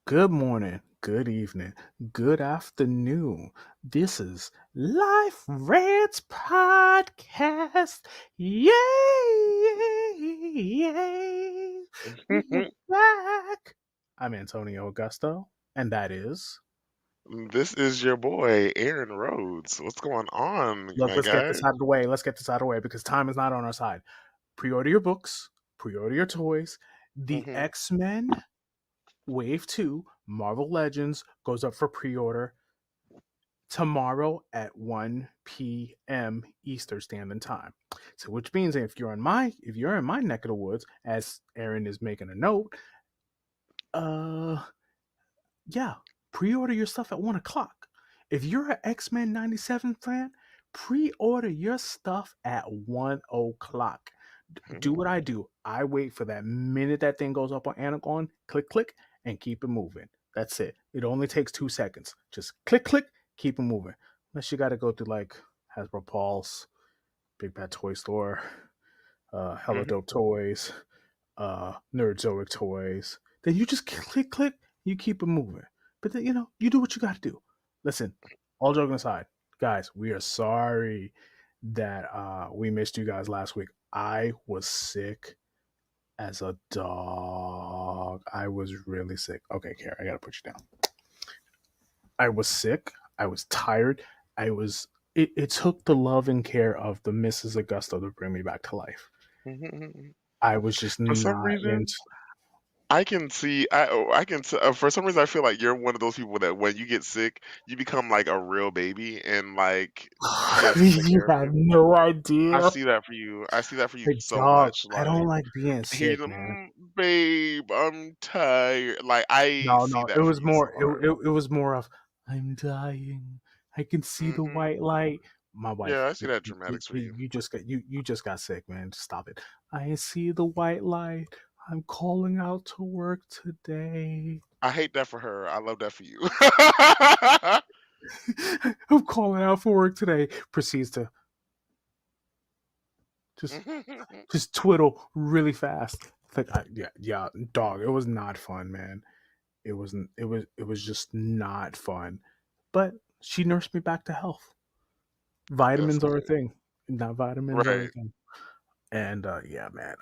Good morning, good evening, good afternoon. This is Life Rants Podcast. Yay! Yay! We're back. I'm Antonio Augusto, and that is. This is your boy, Aaron Rhodes. What's going on, Look, my let's get guy? this out of the way. Let's get this out of the way because time is not on our side. Pre order your books, pre order your toys. The hmm X Men Wave 2 Marvel Legends goes up for pre order tomorrow at 1 p.m. Eastern Standard Time. So which means if you're in my neck of the woods, as Aaron is making a note, uh yeah, pre-order your stuff at 1 o'clock. If you're an X-Men 97 fan, pre-order your stuff at 1 o'clock. Do what I do. I wait for that minute that thing goes up on Anagon, click, click, and keep it moving. That's it. It only takes 2 seconds. Just click, click, keep it moving. Unless you got to go through like Hasbro Pulse, Big Bad Toy Store, Hella hmm Dope Toys, Nerdzoic Toys. Then you just click, click, you keep it moving. But then, you do what you got to do. Listen, all joking aside, guys, we are sorry that we missed you guys last week. I was sick as a dog. I was really sick. Okay, Kara, I gotta put you down. I was sick. I was tired. I was. It took the love and care of the Mrs. Augusto to bring me back to life. hmm I was just For some not reason, into. I can see. I can. For some reason, I feel like you're one of those people that when you get sick, you become like a real baby, and like he has to take You care of have you. no I idea. see that for you. I see that for you Like, so dog, much. I don't Like like being he's sick, man. babe, I'm tired. Like I No, see no, it that for was you so more. It, hard. it, it was more of I'm dying. I can see the hmm white light. My Yeah, wife, I see that dramatics for you. you just got sick, man. Just stop it. I see the white light. I'm calling out to work today. I hate that for her. I love that for you. I'm calling out for work today. Proceeds to just just twiddle really fast. Like, yeah, dog. It was not fun, man. It was just not fun. But she nursed me back to health. That's Vitamins are a good. thing. Not vitamins are a Right. thing. And yeah, man.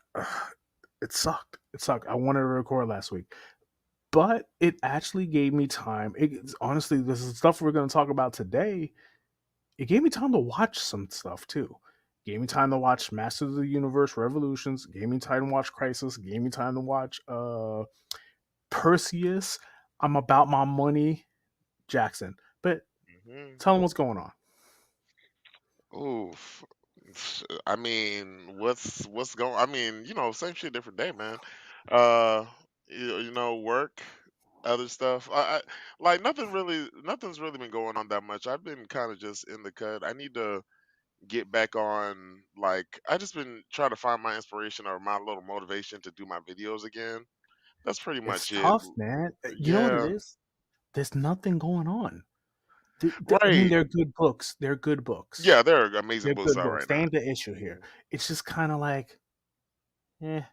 It sucked. It sucked. I wanted to record last week. But it actually gave me time. Honestly, this is stuff we're gonna talk about today. It gave me time to watch some stuff too. Gave me time to watch Masters of the Universe Revolutions. Gave me time to watch Crisis. Gave me time to watch Perseus. I'm about my money, Jackson. But Mhm. tell them what's going on. Oof. I mean, what's going? I mean, same shit, different day, man. Uh, work, other stuff. Like nothing's really been going on that much. I've been kind of just in the cut. I need to get back on. Like, I just been trying to find my inspiration or my little motivation to do my videos again. That's pretty It's much it. tough, man. You know what it Yeah. is? There's nothing going on. I mean, Right. they're good books. They're good books. Yeah, there are amazing They're books good out books. right They now. ain't the issue here. It's just kind of like, eh.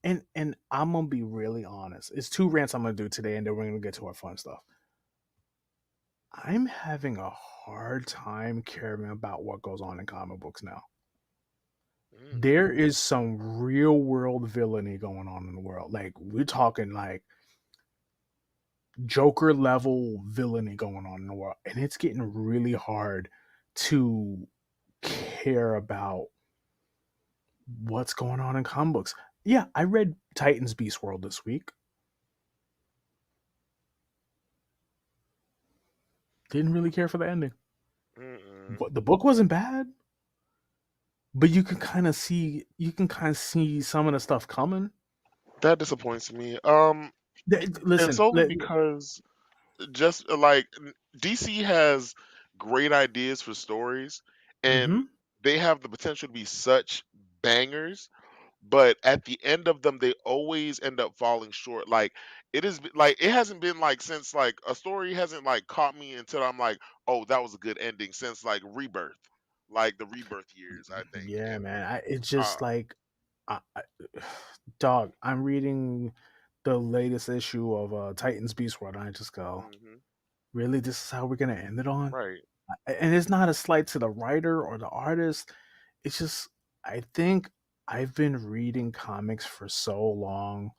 And I'm gonna be really honest. It's two rants I'm gonna do today, and then we're gonna get to our fun stuff. I'm having a hard time caring about what goes on in comic books now. Mm. There is some real world villainy going on in the world. Like, we're talking like Joker level villainy going on in the world, and it's getting really hard to care about what's going on in comic books. Yeah, I read Titans Beast World this week. Didn't really care for the ending. Mm-mm. What, the book wasn't bad, but you can kind of see some of the stuff coming. That disappoints me. And Listen, solely because just DC has great ideas for stories, and mm-hmm. they have the potential to be such bangers, but at the end of them, they always end up falling short. Like it hasn't been like since like a story hasn't like caught me until I'm like, oh, that was a good ending since like Rebirth, like the Rebirth years, I think. Yeah, And man. It's uh, just like, I, I, dog. I'm reading. the latest issue of Titans Beast World, and I just go, Hmm. really, this is how we're gonna end it on? Right. And it's not a slight to the writer or the artist. It's just I think I've been reading comics for so long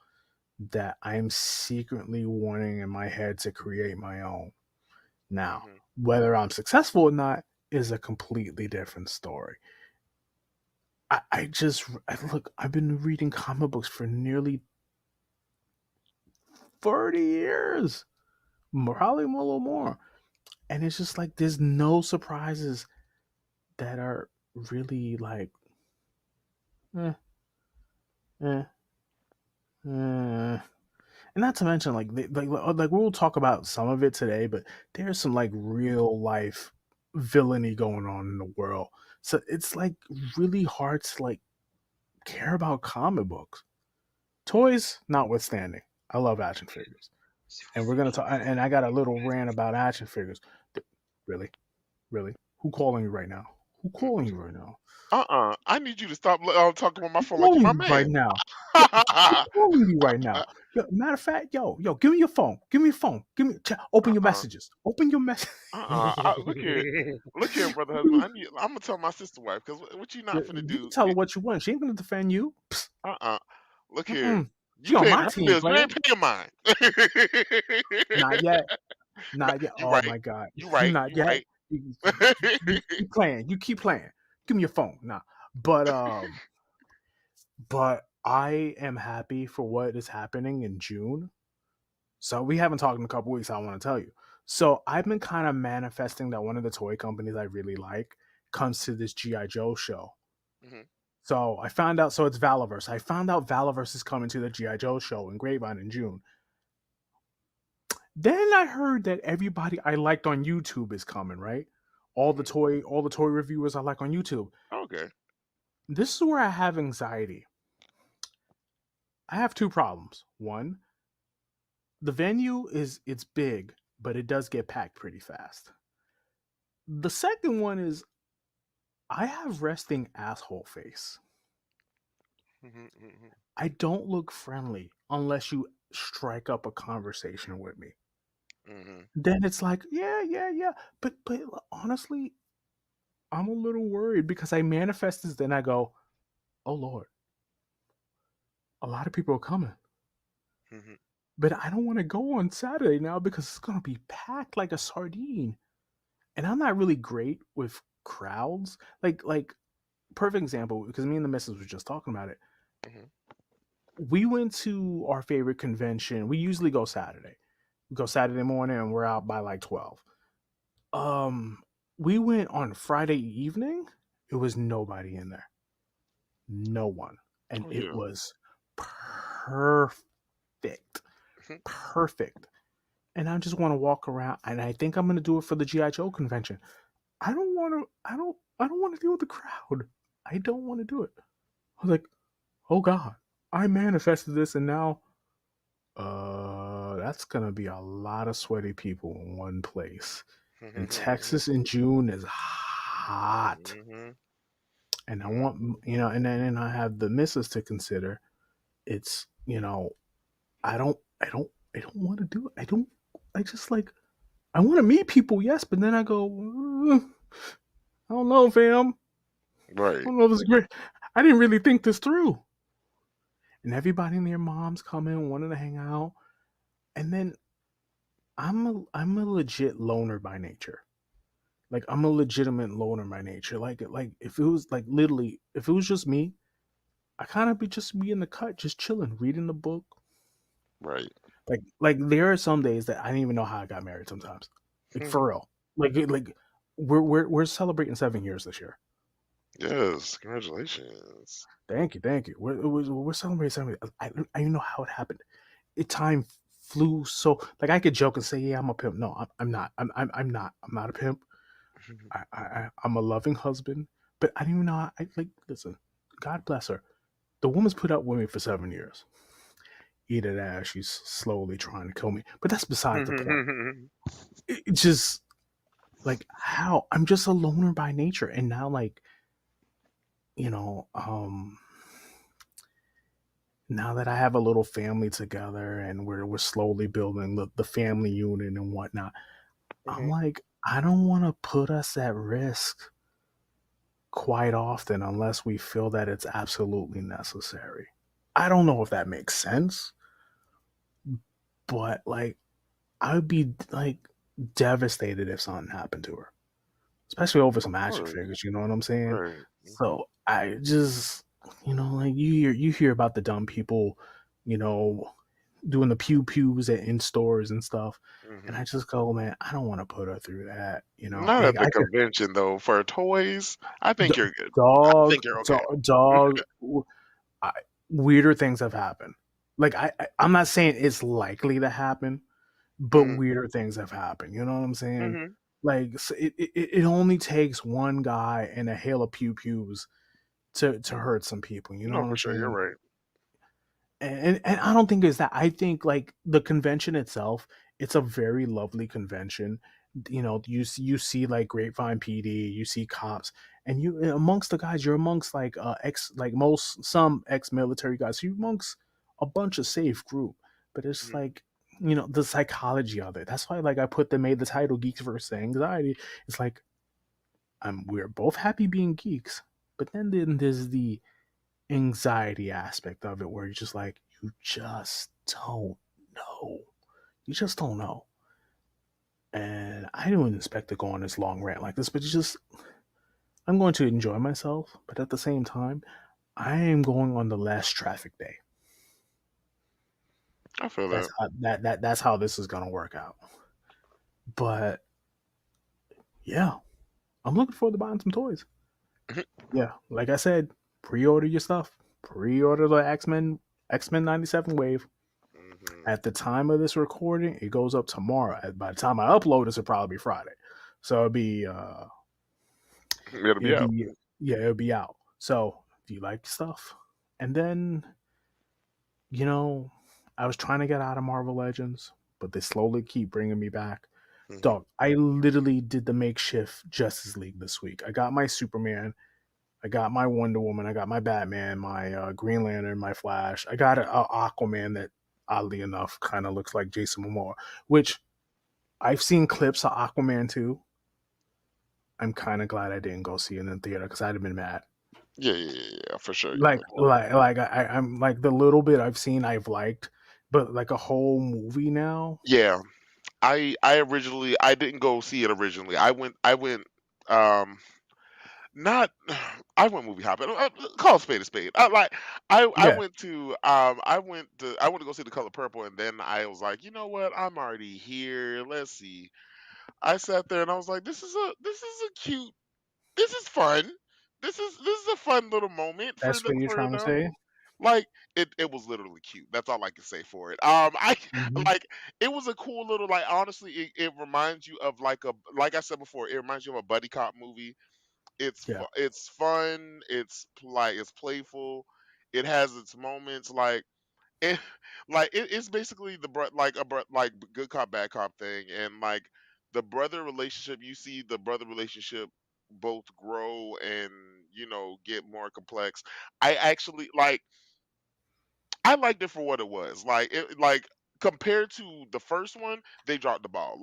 that I'm secretly wanting in my head to create my own. Now, Hmm. whether I'm successful or not is a completely different story. Look, I've been reading comic books for nearly 30 years, probably a little more. And it's just like there's no surprises that are really like, eh, eh, eh. And not to mention, like we'll talk about some of it today, but there's some like real life villainy going on in the world. So it's like really hard to like care about comic books. Toys notwithstanding, I love action figures, and we're gonna talk. And I got a little rant about action figures. Really, really, who calling you right now? Who calling you right now? I need you to stop talking on my Who phone like you're calling my you right man. now? Yo, who calling you right now? Yo, matter of fact, yo, give me your phone. Give me your phone. Open your Uh-uh. messages. Open your message. Look here, brother husband. I'm gonna tell my sister wife because what you not finna You can do? tell her what you want. She ain't gonna defend you. Psst. Uh-uh. Look here. Mm-mm. You She on paying my her team, bills. You player. ain't paying mine. Not yet. No, Not yet. you Oh right. my god. You right. Not You yet. right. You keep playing. You keep playing. Give me your phone. Nah. But I am happy for what is happening in June. So we haven't talked in a couple weeks. I want to tell you. So I've been kind of manifesting that one of the toy companies I really like comes to this GI Joe show. Hmm. So I found out. So it's Valaverse. I found out Valaverse is coming to the GI Joe show in Grapevine in June. Then I heard that everybody I liked on YouTube is coming. Right, Hmm. all the toy reviewers I like on YouTube. Okay. This is where I have anxiety. I have two problems. One, the venue is it's big, but it does get packed pretty fast. The second one is I have resting asshole face. Hmm. Hmm. I don't look friendly unless you strike up a conversation with me. Hmm. Then it's like, yeah, yeah, yeah. But honestly, I'm a little worried because I manifest this, then I go, oh Lord, a lot of people are coming. Hmm. But I don't want to go on Saturday now because it's gonna be packed like a sardine. And I'm not really great with crowds. Like perfect example, because me and the missus were just talking about it. Hmm. We went to our favorite convention. We usually go Saturday. We go Saturday morning and we're out by like 12. Um, we went on Friday evening. It was nobody in there. No one. And Oh it yeah. was perfect. Hmm. Perfect. And I just want to walk around and I think I'm gonna do it for the GI Joe convention. I don't want to deal with the crowd. I don't want to do it. I was like, oh God, I manifested this and now that's gonna be a lot of sweaty people in one place. And Hmm. Texas in June is hot. Hmm. And I want and then I have the misses to consider. It's I don't want to do it. I just like I want to meet people, yes, but then I go, I don't know, fam. I Right. don't know if it's great. I didn't really think this through. And everybody and their moms coming, wanting to hang out. And then I'm a legit loner by nature. Like I'm a legitimate loner by nature. Like if it was like literally if it was just me, I kind of be just be in the cut, just chilling, reading the book. Right. Like there are some days that I didn't even know how I got married sometimes. Like for real. Like we're celebrating 7 years this year. Yes. Congratulations. Thank you. We're celebrating 7 years. I don't know how it happened. Time flew so like I could joke and say, yeah, I'm a pimp. No, I'm not. I'm not. I'm not a pimp. I'm a loving husband. But I didn't even know. I like listen. God bless her. The woman's put up with me for 7 years. Eat it ass. She's slowly trying to kill me. But that's beside the point. It just like how I'm just a loner by nature, and now like you know, now that I have a little family together and we're slowly building the family unit and whatnot, I'm Hmm. like, I don't want to put us at risk quite often unless we feel that it's absolutely necessary. I don't know if that makes sense, but like, I would be like devastated if something happened to her, especially over Of some action course. figures. You know what I'm saying? Right. Hmm. So I just, like you hear about the dumb people, you know, doing the pew pews in stores and stuff, and Hmm. I just go, man, I don't want to put her through that. Not Like at the I could, convention though. For toys, I think you're good. I dog, think you're okay. dog. I, weirder things have happened. Like I'm not saying it's likely to happen, but Hmm. weirder things have happened. You know what I'm saying? Hmm. Like it only takes one guy and a hail of pew pews to hurt some people. You know No, what for I'm sure, you're saying? right. And I don't think it's that. I think like the convention itself, it's a very lovely convention. You see like Grapevine PD, you see cops, and you amongst the guys, you're amongst like ex like most some ex military guys. So you're amongst a bunch of safe group, but it's Mhm. like the psychology of it. That's why like I made the title Geeks versus Anxiety. It's like we're both happy being geeks, but then there's the anxiety aspect of it where you're just like you just don't know, you just don't know. And I didn't expect to go on this long rant like this, but it's just I'm going to enjoy myself, but at the same time I am going on the less traffic day. I feel That's that. that's how this is going to work out. But yeah, I'm looking forward to buying some toys. Yeah, like I said, pre-order your stuff, pre-order the X-Men 97 wave. Hmm. At the time of this recording, it goes up tomorrow. By the time I upload this, it'll probably be Friday. So It'll be it'll out. be yeah, it'll be out. So if you like stuff, and then you know, I was trying to get out of Marvel Legends, but they slowly keep bringing me back. Hmm. Dog, I literally did the makeshift Justice League this week. I got my Superman, I got my Wonder Woman, I got my Batman, my Green Lantern, my Flash. I got a Aquaman that oddly enough kind of looks like Jason Momoa, which I've seen clips of Aquaman too. I'm kind of glad I didn't go see it in the theater because I'd have been mad. Yeah, yeah, yeah, yeah, for sure. I'm like the little bit I've seen I've liked, but like a whole movie now. Yeah, I originally I didn't go see it originally. I went um not I went movie hopping. Call a spade a spade. I Yeah, went to I went to go see The Color Purple, and then I was like, you know what? I'm already here. Let's see. I sat there and I was like, this is a cute, this is fun. This is a fun little moment that's what you're for trying to them. say. Like it was literally cute. That's all I can say for it. I Hmm. like it was a cool little, like, honestly, it reminds you of like a, like I said before, it reminds you of a buddy cop movie. Yeah. It's fun. It's playful. It has its moments. It, it's basically like like good cop bad cop thing, and like the brother relationship. You see the brother relationship both grow and get more complex. I actually I liked it for what it was. Compared to the first one, they dropped the ball.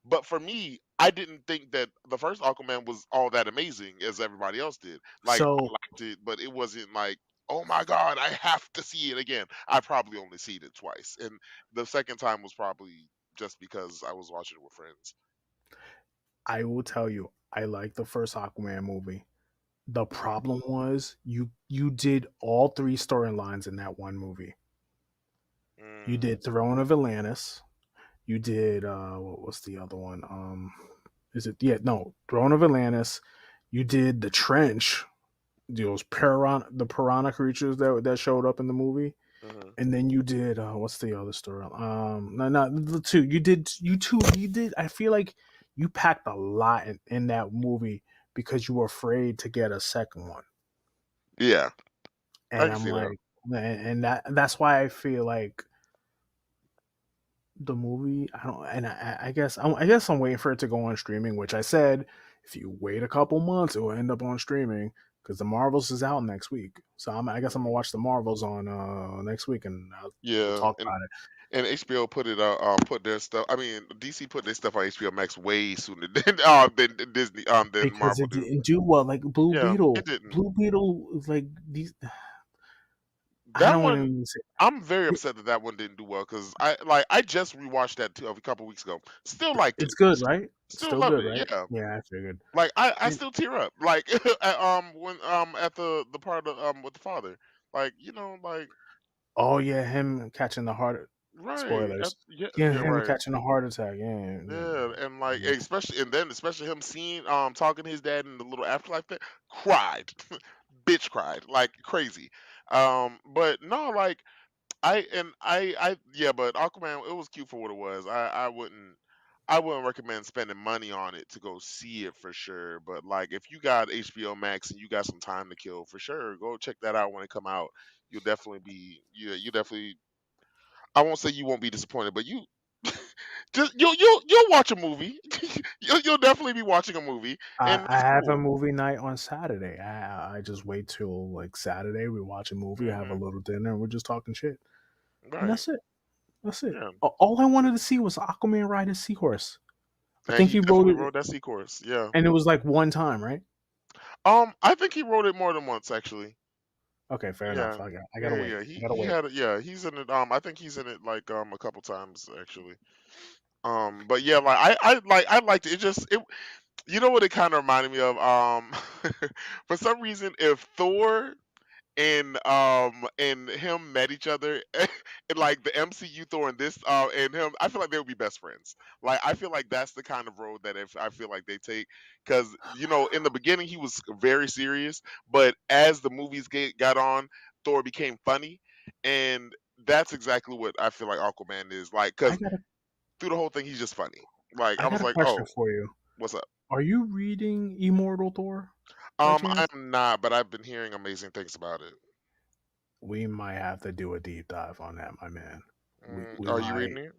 But for me, I didn't think that the first Aquaman was all that amazing as everybody else did. Like, I So liked it, but it wasn't like, oh my god, I have to see it again. I probably only seen it twice, and the second time was probably just because I was watching it with friends. I will tell you, I like the first Aquaman movie. The Mhm. problem was you did all three storylines in that one movie. You Mm, did Throne of Atlantis. You did what was the other one? Is it yeah, no, Throne of Atlantis. You did the trench, those piranha creatures that showed up in the movie. mhm. And then you did what's the other story? No, not the two. You did I feel like you packed a lot in that movie because you were afraid to get a second one. Yeah, I And can I'm see that. like and that's why I feel like the movie. I don't, and I guess I'm waiting for it to go on streaming. Which I said, if you wait a couple months, it will end up on streaming. because the Marvels is out next week. So I guess I'm gonna Mhm. watch the Marvels on next week, and we'll Yeah, talk about it. and HBO put it put their stuff. I mean, DC put their stuff on HBO Max way sooner than Disney than Because Marvel it do. didn't do well. Like Blue Yeah, it Beetle, didn't. Blue Beetle is like these. I That don't want to one, even say I'm very it, upset that that one didn't do well because I just rewatched that too, a couple weeks ago. Still liked it. it's good, right? It's Still still loved good, it. right? Yeah. Yeah, I figured. Like I And, still tear up like when at the part of with the father, like like oh yeah, him catching the heart. right Spoilers. yeah, Yeah, yeah, him right. catching a heart attack. Yeah, yeah, yeah. Yeah, and like Yeah. especially him seeing talking to his dad in the little afterlife thing, cried, bitch cried like crazy. But no, like I yeah, but Aquaman, it was cute for what it was. I wouldn't recommend spending money on it to go see it for sure. But like if you got HBO Max and you got some time to kill, for sure, go check that out when it come out. You'll definitely be you definitely, I won't say you won't be disappointed, but you just you'll watch a movie. You'll definitely be watching a movie, and I that's have a cool. movie night on Saturday. I just wait till like Saturday. We watch a movie, have a Hmm. little dinner, and we're just talking shit. And Right. that's it. That's it. Yeah. All I wanted to see was Aquaman ride his seahorse. I And think he he wrote definitely it, rode that sequence. Yeah. and it was like one time, right? I think he wrote it more than once actually. Okay, fair enough. Yeah. I Yeah, gotta yeah, wait. yeah. I He gotta he wait. had it. Yeah, he's in it. I think he's in it like a couple times actually. But yeah, like I liked it. It just it. You know what it kind of reminded me of? For some reason, if Thor and him met each other in like the MCU Thor and this and him, I feel like they would be best friends. Like I feel like that's the kind of road that if I feel like they take, because in the beginning he was very serious, but as the movies got on, Thor became funny, and that's exactly what I feel like Aquaman is like. I Because got a through the whole thing he's just funny. Like I I got was a like, question oh, for you. what's up? Are you reading Immortal Thor by chance? I'm not, but I've been hearing amazing things about it. We might have to do a deep dive on that, my man. We Are you reading might. it?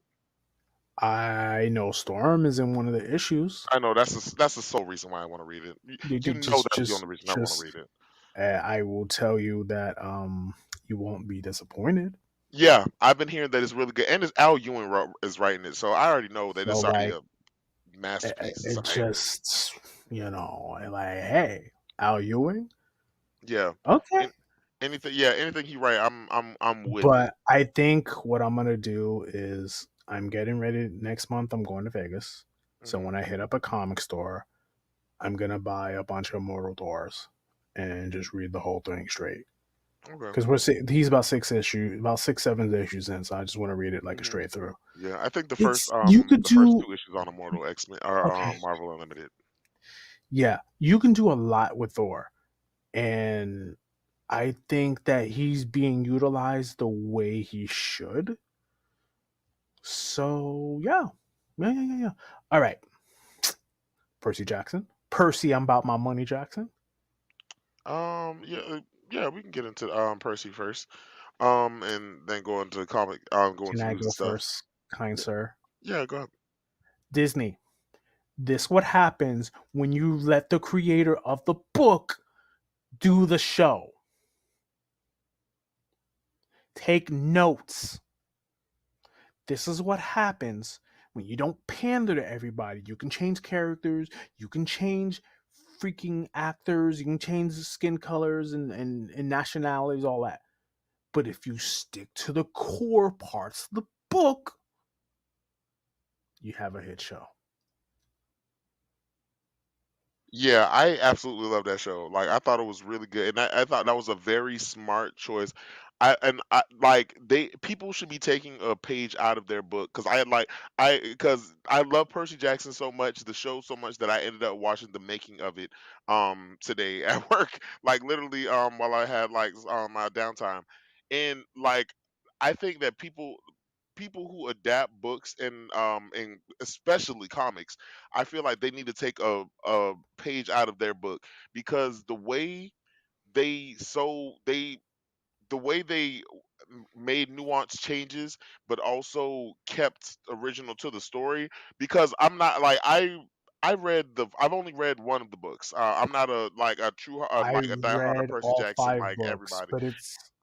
I know Storm is in one of the issues. I know that's the sole reason why I want to read it. You know that's the only reason I want to read it. I will tell you that you won't be disappointed. Yeah, I've been hearing that it's really good, and it's Al Ewing is writing it, so I already know that So it's already like a masterpiece. It's it alright. just like hey, Al Ewing, Yeah, okay. and anything he write, I'm with it. But I think what I'm gonna do is I'm getting ready next month. I'm going to Vegas, so Hmm. when I hit up a comic store, I'm gonna buy a bunch of Mortal Doors and just read the whole thing straight. Okay. Because he's about 6, 7 issues in, so I just want to read it like a Hmm. straight through. Yeah, I think It's you could the first do two issues on Immortal X-Men or okay, Marvel Unlimited. yeah, you can do a lot with Thor, and I think that he's being utilized the way he should. So yeah, yeah, yeah, yeah, yeah. All right, Percy Jackson, Percy, I'm about my money, Jackson. Yeah, yeah, we can get into Percy first, and then go into go Can into I news and go stuff. first, kind Yeah, sir? yeah, go ahead. Disney. This what happens when you let the creator of the book do the show. Take notes. This is what happens when you don't pander to everybody. You can change characters, you can change freaking actors, you can change skin colors and nationalities, all that. But if you stick to the core parts of the book, you have a hit show. Yeah, I absolutely love that show. Like, I thought it was really good, and I thought that was a very smart choice. I like they people should be taking a page out of their book because because I love Percy Jackson so much, the show so much that I ended up watching the making of it today at work, like literally while I had like my downtime, and like I think that people who adapt books and especially comics, I feel like they need to take a page out of their book because they so they the way they made nuanced changes but also kept original to the story, because I'm not like I've only read one of the books. I'm not a like a true I like a diehard read Percy all Jackson 5 like books, everybody. but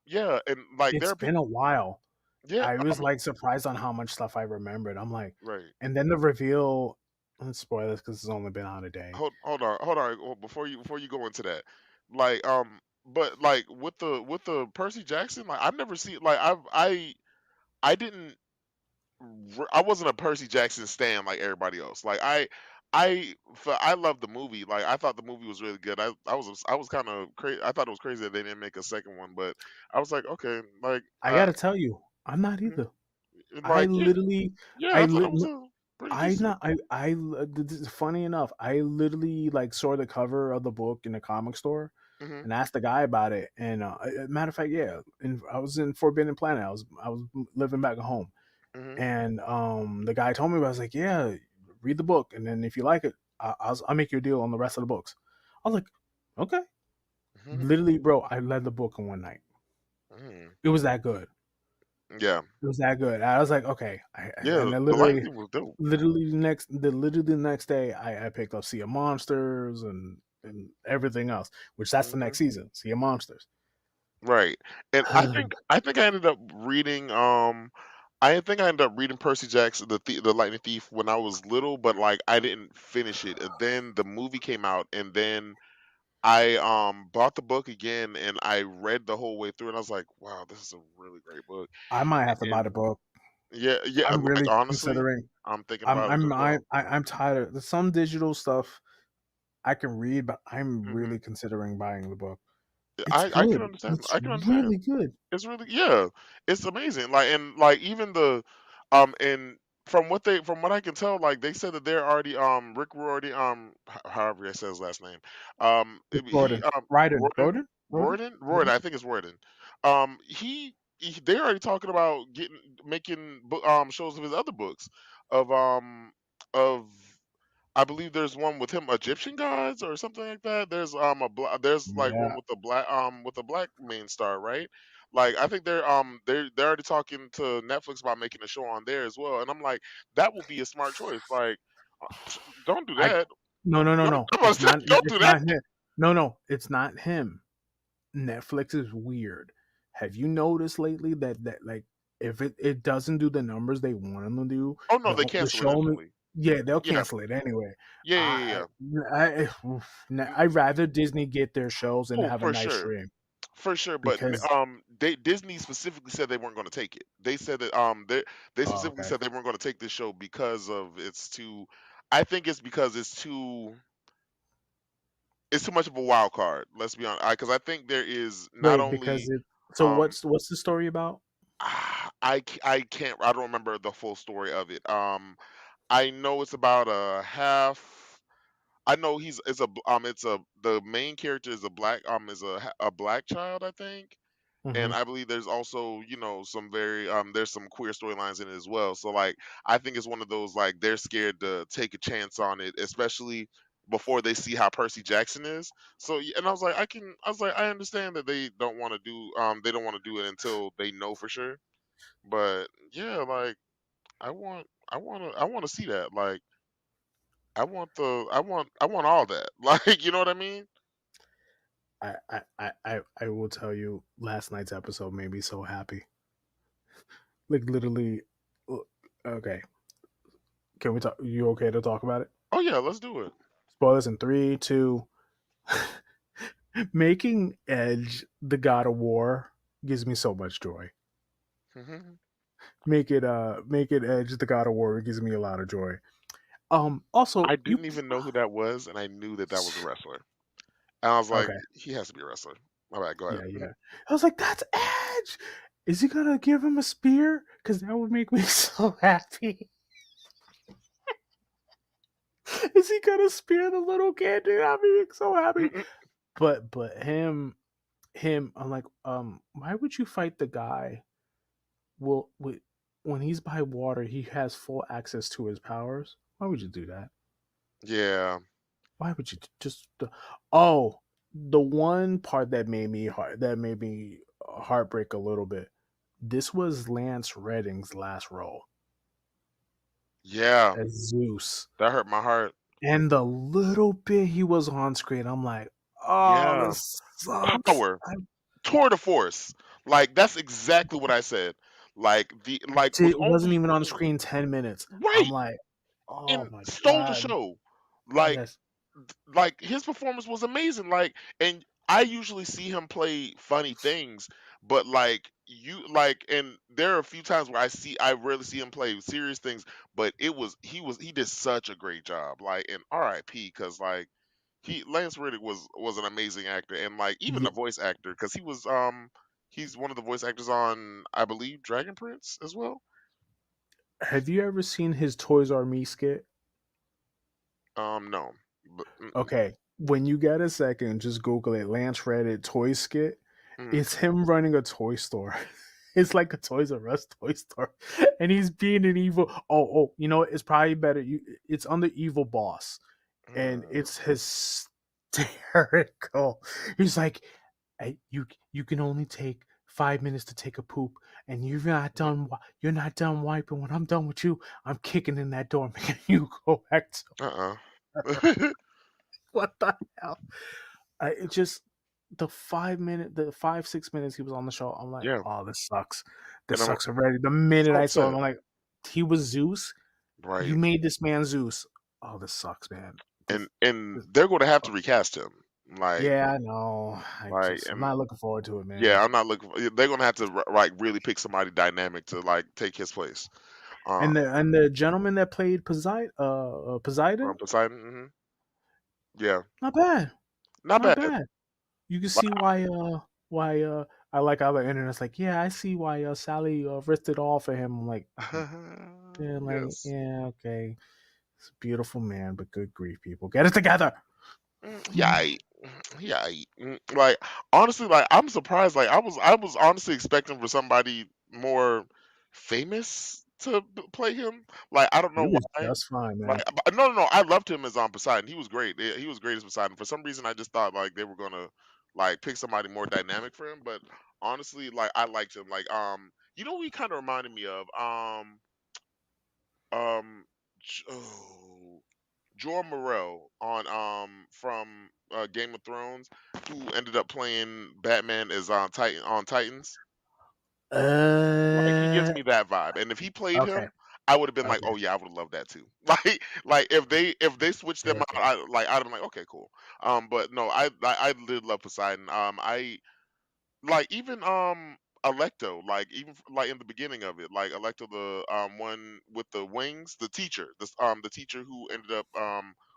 Yeah, and like there it's are been a people. while. Yeah, I I was, mean, like, surprised on how much stuff I remembered. I'm like right. and then the reveal spoil this 'cause it's only been out a day. Hold on. Before you go into that, like but like with the Percy Jackson, like I've never seen like I didn't I wasn't a Percy Jackson stan like everybody else. Like I love the movie. Like I thought the movie was really good. I was kind of crazy. I thought it was crazy that they didn't make a second one, but I was like, okay, like I gotta tell you, I'm not mhm. either. I Like yeah, literally yeah, I I thought it lit was pretty decent. this is funny enough, I literally, like, saw the cover of the book in the comic store Hmm. and asked the guy about it, and, matter of fact, yeah, and I was in Forbidden Planet, I was living back at home, Hmm. and, the guy told me about it, I was like, "Yeah, read the book, and then if you like it, I'll make you a deal on the rest of the books." I was like, "Okay." Hmm. Literally, bro, I read the book in one night. Hmm. It was that good. Yeah, It was that good. I was like, "Okay." yeah. And then The Lion King was dope. literally the next day, I picked up Sea of Monsters and everything else, which that's the Hmm. next season, Sea of Monsters. Right. And I think I ended up reading I think I ended up reading Percy Jackson the Lightning Thief when I was little, but like I didn't finish it. And then the movie came out and then I bought the book again and I read the whole way through and I was like, wow, this is a really great book. I might have to buy And the book. yeah, yeah, I'm like really honestly, considering. I'm thinking about it as well. I'm tired of there's some digital stuff I can read, but I'm Hmm. really considering buying the book. It's I can good. understand. It's I can understand. really good. It's really yeah, it's amazing. Like and like even the and from what I can tell, like they said that they're already Rick Riordan however I say his last name. It's He Roden. Ryden. Royden Roden? Roden? Royden Roden? I think it's Royden. They're already talking about getting making shows of his other books of I believe there's one with him, Egyptian gods or something like that. There's there's like one Yeah. with a black main star, right? Like I think they're already talking to Netflix about making a show on there as well. And I'm like, that will be a smart choice. Like, don't do I that. No, no, no, Don't, no. I'm gonna say, don't do It's that. not him. No, no, it's not him. Netflix is weird. Have you noticed lately that like if it doesn't do the numbers they want them to do, Oh no, they the cancel it show only instantly. yeah, they'll Yeah, cancel it anyway. yeah, yeah, I yeah. I'd rather Disney get their shows and Oh, have a for nice sure. stream For sure, but because Disney specifically said they weren't going to take it. They said that they oh, specifically okay. said they weren't going to take this show because of it's too. I think it's because it's too much of a wild card. Let's be honest, because I think there is not Wait, because only it so um what's the story about? I can't I don't remember the full story of it. I know it's about a half. I know it's a the main character is a black a black child I think and Mhm. I believe there's also, some very there's some queer storylines in it as well. So like I think it's one of those like they're scared to take a chance on it, especially before they see how Percy Jackson is. So and I was like I understand that they don't want to do it until they know for sure. But yeah, like I want to see that. Like I want all that. Like, you know what I mean? I will tell you last night's episode made me so happy. Like literally okay. Can we talk you okay to talk about it? Oh yeah, let's do it. Spoilers in three, two. Making Edge the God of War gives me so much joy. Make it Edge the God of War gives me a lot of joy. Also I you didn't even know who that was, and I knew that that was a wrestler. And I was like, okay. he has to be a wrestler. All right, go ahead. Yeah, yeah. I was like, that's Edge. Is he gonna give him a spear? Because that would make me so happy. Is he gonna spear the little kid? Dude, I'd be so happy. Mhm. But him, I'm like, why would you fight the guy? Well, when he's by water, he has full access to his powers. Why would you do that? Yeah, Why would you just? Oh, the one part that made me heartbreak a little bit. This was Lance Redding's last role yeah, as Zeus. that hurt my heart. And the little bit he was on screen, I'm like, oh, Yeah. this sucks. Power. Tour de force. Like that's exactly what I said. Like the like with It wasn't only even on the screen 10 minutes. I'm right like, oh and my stole the god. show. Like Yes. his performance was amazing. Like, and I usually see him play funny things, but like you like, and there are a few times where I rarely see him play serious things. But he did such a great job. Like, and R.I.P. Because like Lance Reddick was an amazing actor, and like even the Ye- voice actor because he's one of the voice actors on I believe Dragon Prince as well. Have you ever seen his Toys R Me skit? No, but Okay. When you get a second, just Google it. Lance Reddit toy skit. mm, It's him running a toy store. It's like a Toys R Us toy store, and he's being an evil. Oh, you know what? It's probably better. It's under evil boss, and mm, it's hysterical. He's like, hey, you can only take 5 minutes to take a poop, and You're not done wiping. When I'm done with you, I'm kicking in that door, making you go back to uh-uh. what the hell. It just the 5 6 minutes he was on the show. I'm like, Yeah, oh, this sucks. and This I'm sucks already. The minute so I saw upset. him, I'm like, he was Zeus. You Right. made this man Zeus. Oh, this sucks, man. And This they're going to have oh, to recast him. Like yeah, I know. I'm and not looking forward to it, yeah, man. I'm not looking. They're going to have to like really pick somebody dynamic to like take his place. Uh, And the gentleman that played Poseidon, Poseidon. Yeah, not bad, not not bad. bad. You can Like, see why I like other internet's like, yeah, I see why Sally risked it all for him. I'm like, yeah, like, yes. yeah, okay. It's a beautiful man, but good grief, people. Get it together. Yeah, yeah. Like honestly, like I'm surprised. Like I was honestly expecting for somebody more famous to play him. Like I don't He know was why. just fine, Like man. no, no, no. I loved him as Poseidon. He was great. He was great as Poseidon. For some reason, I just thought like they were gonna like pick somebody more dynamic for him. But honestly, like I liked him. Like you know, what he kind of reminded me of um, oh, Jorah Morel on from Game of Thrones, who ended up playing Batman as on Titans. Like he gives Uh, me that vibe, and if he played okay, him, I would have been like, okay, oh yeah, I would have loved that too. Like if they switched them out, okay. I'd have been like, okay, cool. But no, I did love Poseidon. I like even Electo, like even like in the beginning of it, like Electo, the one with the wings, the teacher, the teacher who ended up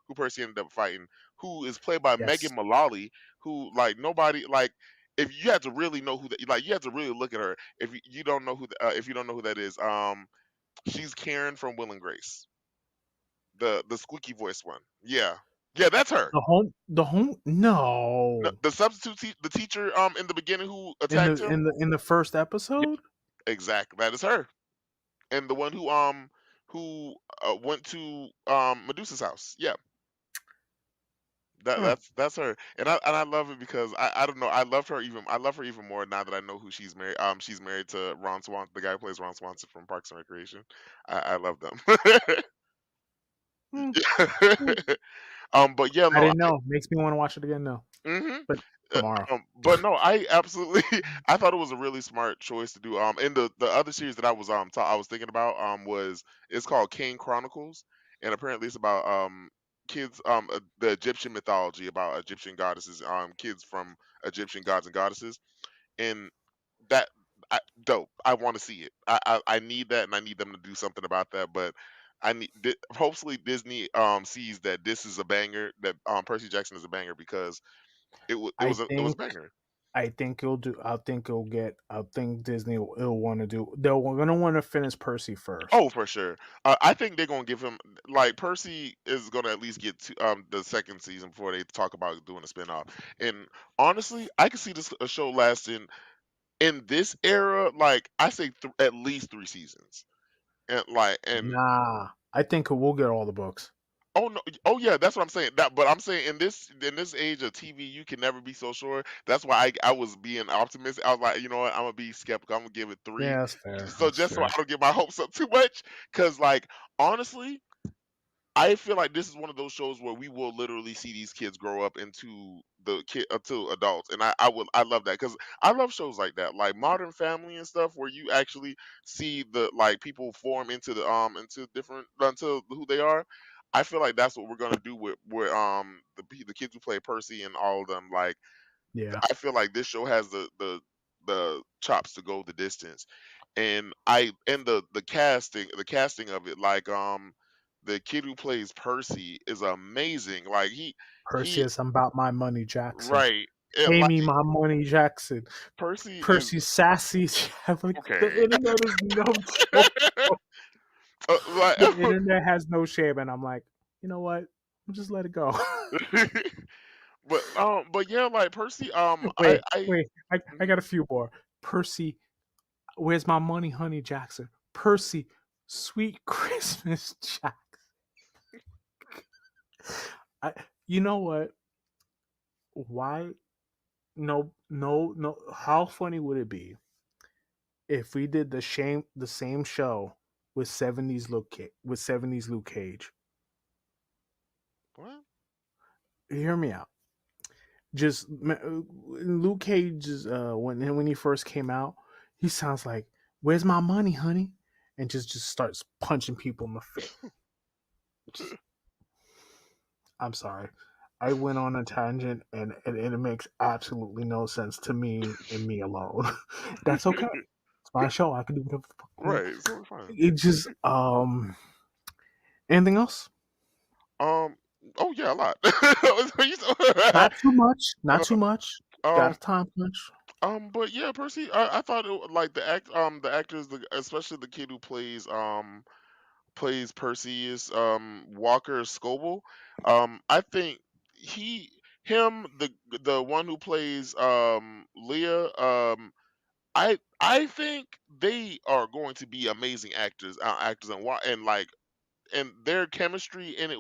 who Percy ended up fighting, who is played by Yes. Megan Mullally, who like nobody like if you had to really know who that like you had to really look at her if you don't know if you don't know who that is she's Karen from Will and Grace, the squeaky voice one. Yeah, yeah, that's her. The home, No, no. the the teacher in the beginning who In attacked him. in the first Yeah, episode? exactly, that is her. And the one who went to Medusa's house. Yeah, Huh. that's her. And I love it because I don't know, I love her even more now that I know who she's married. She's married to Ron Swan, the guy who plays Ron Swanson from Parks and Recreation. I love them. Hmm. Hmm. But yeah, I no, didn't know. Makes me want to watch it again now. hmm But tomorrow. but no, I absolutely I thought it was a really smart choice to do. And the other series that I was thinking about was it's called Kane Chronicles, and apparently it's about kids the Egyptian mythology about Egyptian goddesses, kids from Egyptian gods and goddesses, and that dope. I want to see it. I need that, and I need them to do something about that. But hopefully Disney sees that this is a banger, that Percy Jackson is a banger because I it was a think banger. I think it'll do. I think it'll get. I think Disney will want to do. They're gonna want to finish Percy first. Oh, for sure. I think they're gonna give him like Percy is gonna at least get to the second season before they talk about doing a spinoff. And honestly, I can see this a show lasting in this era. Like I say, at least 3 seasons. And like and Nah, I think we'll get all the books. oh no, oh yeah, that's what I'm saying. But I'm saying in this age of TV, you can never be so sure. That's why I was being optimistic. I was like, you know what, I'm gonna be skeptical. I'm gonna give it three. Yeah, that's fair. So That's just so I fair. don't get my hopes up too much, because like honestly. I feel like this is one of those shows where we will literally see these kids grow up into the kid to adults, and I love that because I love shows like that, like Modern Family and stuff, where you actually see the like people form into the into different until who they are. I feel like that's what we're gonna do with the kids who play Percy and all of them. Like Yeah, I feel like this show has the chops to go the distance, and the casting of it, like the kid who plays Percy is amazing. Like he Perseus, I'm about my money, Jackson. right. It Pay like me my money, Jackson. Percy is Percy sassy. Like the okay. internet is no joke. Like The internet has no shame, and I'm like, you know what? I'll just let it go. but yeah, like Percy. Wait, I wait. I mhm. got a few more. Percy, where's my money, honey, Jackson? Percy, sweet Christmas, Jack. I, you know what? Why? No, no, no. How funny would it be if we did the same show with '70s Luke Cage? What? Hear me out. Just Luke Cage is, when he first came out, he sounds like, "Where's my money, honey?" and just starts punching people in the face. Just, I'm sorry, I went on a tangent, and it makes absolutely no sense to me and me alone. That's okay. It's my show. I can do whatever the fuck I want. Right, so fine. It just anything else? Um. Oh yeah, a lot. Not too much. Not Uh, too much. Got um. a time punch. But yeah, Percy. I thought like the actors, especially the kid who plays Percy is Walker Scoble. I think he him the one who plays Leah. I think they are going to be amazing actors, and like and their chemistry in it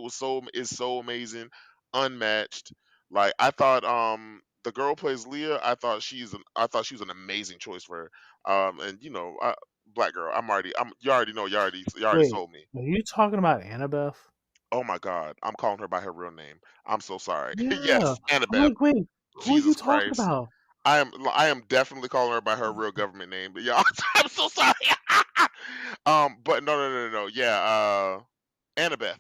is so amazing, unmatched. Like I thought the girl who plays Leah, I thought she was an amazing choice for her. And black girl, you already know, you already Wait, sold me. are you talking about Annabeth? Oh my god, I'm calling her by her real name. I'm so sorry. Yeah. Yes, I'm Annabeth. like, wait, who are you Jesus talking Christ. about? I am definitely calling her by her real government name. But yeah, I'm so sorry. But no. Yeah, Annabeth.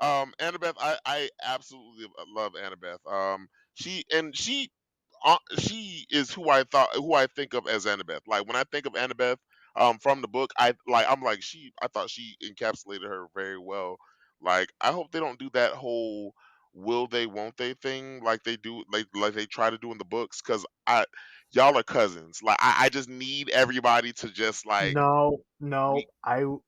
Annabeth, I absolutely love Annabeth. She is who I think of as Annabeth. Like when I think of Annabeth, from the book, I thought she encapsulated her very well. Like I hope they don't do that whole will they won't they thing like they do like they try to do in the books because I y'all are cousins. Like I just need everybody to just like No, we no,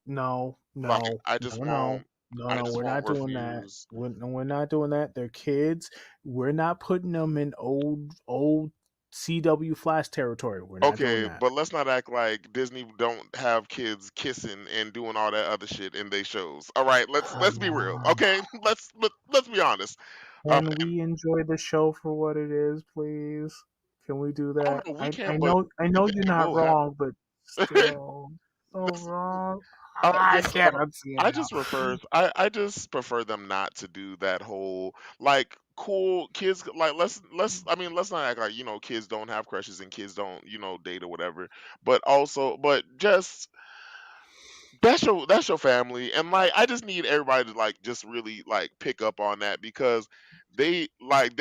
no, like no, I no, just no, won't no, I no. just We're won't not doing that. refuse. No, we're not doing that. They're kids. We're not putting them in old CW Flash territory. We're not doing Okay, that. but let's not act like Disney don't have kids kissing and doing all that other shit in their shows. All right, let's be real. Okay, let's be honest. Um, Can we enjoy the show for what it is, please? Can we do oh that? no, we I can, but know you're it not will happen. wrong, but still so This, wrong. I yes, can't unsee it now. I just prefer them not to do that whole like cool kids like let's not act like kids don't have crushes and kids don't date or whatever, but also but just that's your family, and like I just need everybody to like just really like pick up on that because they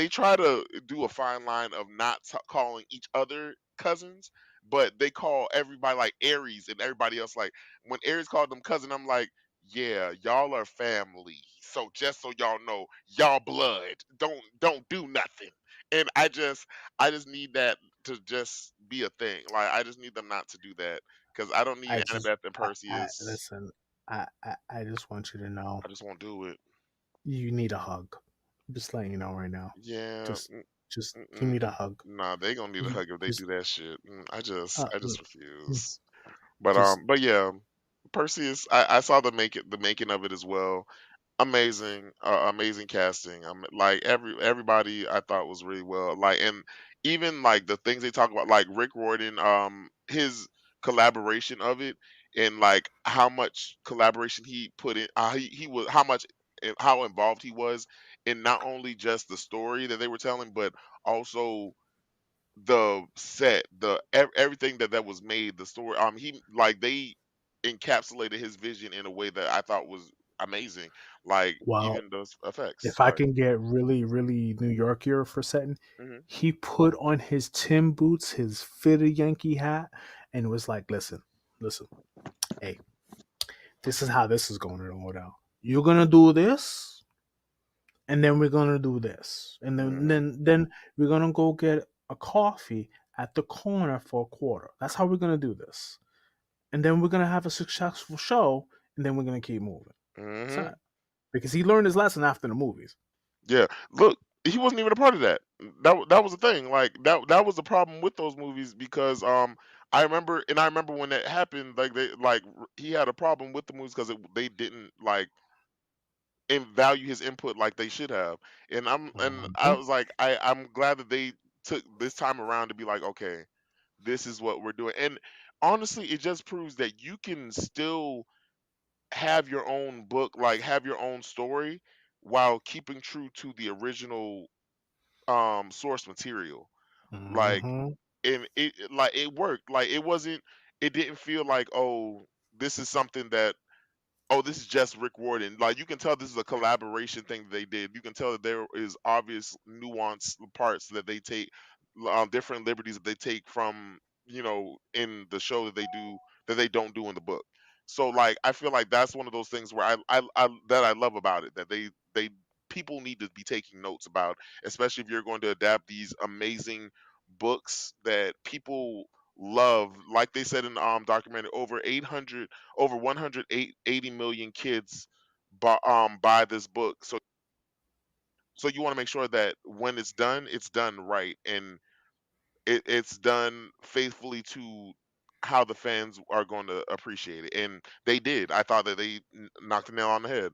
try to do a fine line of not calling each other cousins, but they call everybody like Aries and everybody else like when Aries called them cousin, I'm like, yeah, y'all are family. So just so y'all know, y'all blood. Don't do nothing. And I just need that to just be a thing. Like I just need them not to do that because I don't need I just Annabeth and Perseus. listen. I just want you to know I just won't do it. you need a hug. I'm just letting you know right now. Yeah, Just you mm-mm. need a hug. Nah, they gonna need a You hug if they just do that shit. I just mm, refuse. But just yeah, Perseus. I saw the making of it as well. Amazing, amazing casting. Like everybody I thought was really well. Like and even like the things they talk about, like Rick Riordan, his collaboration of it, and like how much collaboration he put in. He was how much. how involved he was in not only just the story that they were telling, but also the set, everything that was made, the story. He like they encapsulated his vision in a way that I thought was amazing. Like Well, even those effects. if I can get really, really New Yorkier for setting, Hmm. he put on his Tim boots, his fitted Yankee hat, and was like, "Listen, listen, hey, this is how this is going to go down. You're gonna do this, and then we're gonna do this, and then Hmm. we're gonna go get a coffee at the corner for a quarter. That's how we're gonna do this, and then we're gonna have a successful show, and then we're gonna keep moving." Hmm. So, because he learned his lesson after the movies. Yeah. Look, he wasn't even a part of that. That was the thing. Like that was the problem with those movies because I remember when that happened. Like he had a problem with the movies because they didn't like and value his input like they should have. And I Mhm. was like, I'm glad that they took this time around to be like, okay, this is what we're doing. And honestly, it just proves that you can still have your own book, like have your own story while keeping true to the original source material. Like Mhm. and like it worked. Like it didn't feel like, oh, this is something that oh, this is just Rick Warden. Like you can tell this is a collaboration thing they did. You can tell that there is obvious nuanced parts that they take, different liberties that they take from in the show that they do that they don't do in the book. So like I feel like that's one of those things where I that I love about it that they people need to be taking notes about, especially if you're going to adapt these amazing books that people love. Like they said in the documentary, over 180 million kids buy this book. So you want to make sure that when it's done right and it's done faithfully to how the fans are going to appreciate it. And they did. I thought that they knocked the nail on the head.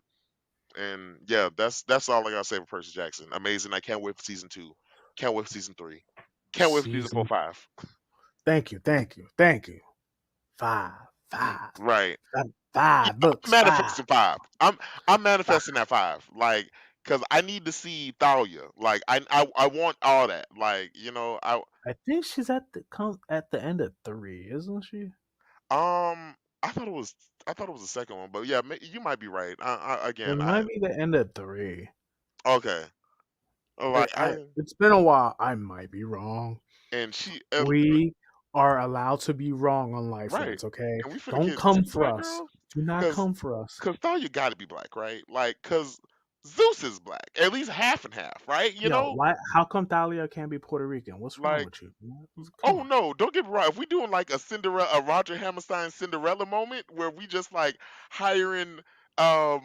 And yeah, that's all I gotta say for Percy Jackson. Amazing. I can't wait for season two. Can't wait for season three. Can't wait for season four, Season. five. Thank you, thank you, thank you. Five, Right. Yeah, five I'm books. Five, manifesting five. I'm five. manifesting that five. Like, cause I need to see Thalia. Like, I want all that. Like, I think she's at the end of three, isn't she? I thought it was the second one, but yeah, you might be right. It Again, might be the end of three. okay. Like It's been a while. I might be wrong. and she We are allowed to be wrong on right. Lifelines, okay? And we finna Don't get come two for black us. girls, Do not cause come for us. cause Thalia got to be black, right? Like, cause Zeus is black, at least half and half, right? Yo, why? How come Thalia can't be Puerto Rican? What's wrong Like. with you? Come Oh on. no, don't get me wrong. If we doing like a Roger Hammerstein Cinderella moment where we just like hiring a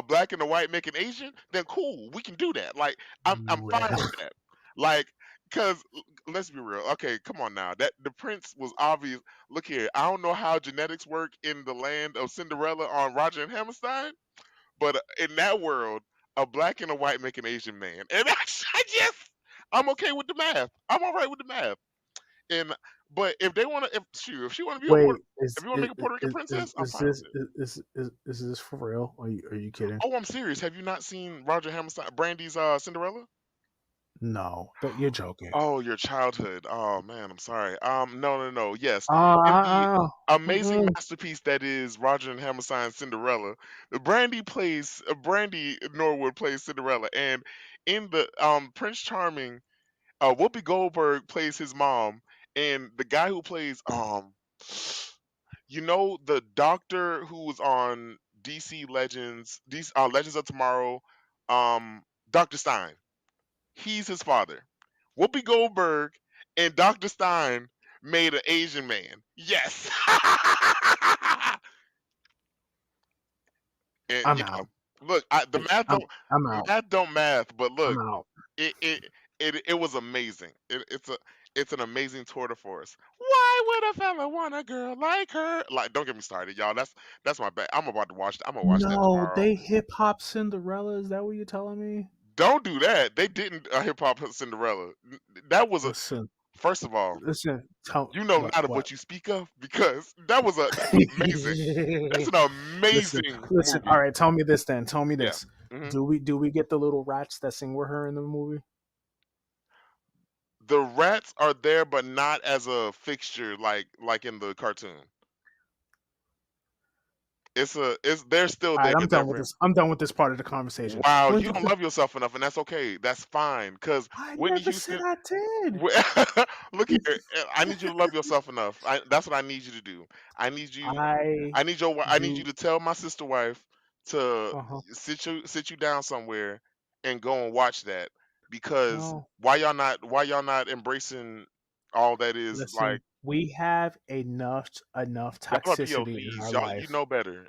black and a white making Asian, then cool, we can do that. Like I'm fine Well, with that. Like, cause let's be real. Okay, come on now. That the prince was obvious. Look here, I don't know how genetics work in the land of Cinderella on Roger and Hammerstein, but in that world, a black and a white make an Asian man, and I just I'm okay with the math. I'm all right with the math. And but if they want to, if she want to be a wait. if you want to make a Puerto Rican princess, I'm Is fine with this it. is this for real? Are you kidding? Oh, I'm serious. Have you not seen Roger Hammerstein, Brandy's Cinderella? No, you're joking. Oh, your childhood. Oh man, I'm sorry. No, no, no. Yes, in the Uh, amazing mm-mm. masterpiece that is Roger and Hammerstein's Cinderella, Brandy Norwood plays Cinderella, and in the Prince Charming, Whoopi Goldberg plays his mom, and the guy who plays the doctor who was on DC Legends, Legends of Tomorrow, Dr. Stein. He's his father. Whoopi Goldberg and Dr. Stein made an Asian man. Yes. And I'm yeah, out. look, the I'm out. math don't math, but I'm look, out. it it was amazing. It's an amazing tour de force. Why would a fella want a girl like her? Like, don't get me started, y'all. That's my bad. I'm about to watch. I'm gonna watch that No, tomorrow. they hip hop Cinderella. Is that what you're telling me? Don't do that. They didn't hip hop Cinderella. That was a Listen, first of all, listen. Tell you know not of what? what you speak of because that's amazing. That's an listen, amazing listen. All movie. right, tell me this then. Tell me Yeah. this. Hmm. Do we get the little rats that sing with her in the movie? The rats are there, but not as a fixture like in the cartoon. It's they're still All there. right, I'm done with They're this. I'm done with this part of the conversation. Wow, When you did don't the, love yourself enough, and that's okay. That's fine. Cause I Whitney never said Houston. I did. Look here, I need you to love yourself enough. That's what I need you to do. I need you. I I need you do. to tell my sister wife to Uh-huh. sit you down somewhere and go and watch that because No, why y'all not embracing all that is like listen. We have enough y'all are toxicity in POCs. our Y'all you life. know better.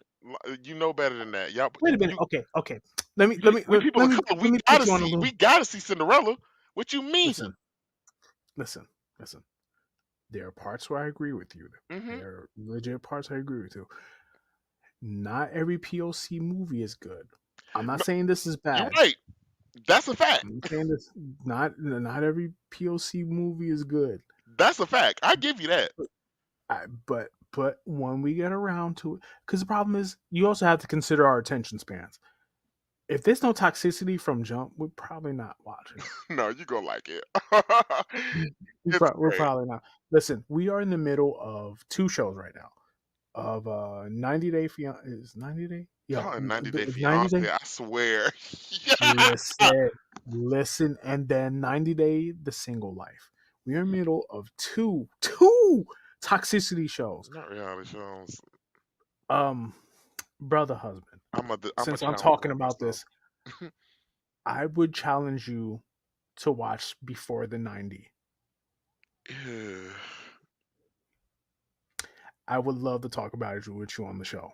You know better than that. Y'all Wait a minute. you Okay, okay. Let me let me we let, people let of me color. let me put you on a little. We gotta see Cinderella. What you mean? Listen, listen, listen. There are parts where I agree with you. Hmm. There are legit parts I agree with you. Not every POC movie is good. I'm not No, saying this is you're bad. right. That's a fact. I'm saying this not every POC movie is good. That's a fact. I give you that. But when we get around to it, because the problem is you also have to consider our attention spans. If there's no toxicity from jump, we're probably not watching it. No, you gonna like it. We're, It's we're great. probably not. Listen, we are in the middle of two shows right now. Of 90 Day Fiance is 90 Day? Yo, Y'all in 90 Day 90 Fiance, Day. I swear. Listen, listen, and then 90 Day The Single Life. We are in the middle of two toxicity shows. Not reality shows. Um, brother husband, I'm a since I'm challenge talking that about myself. this, I would challenge you to watch Before the 90. Yeah. I would love to talk about it with you on the show.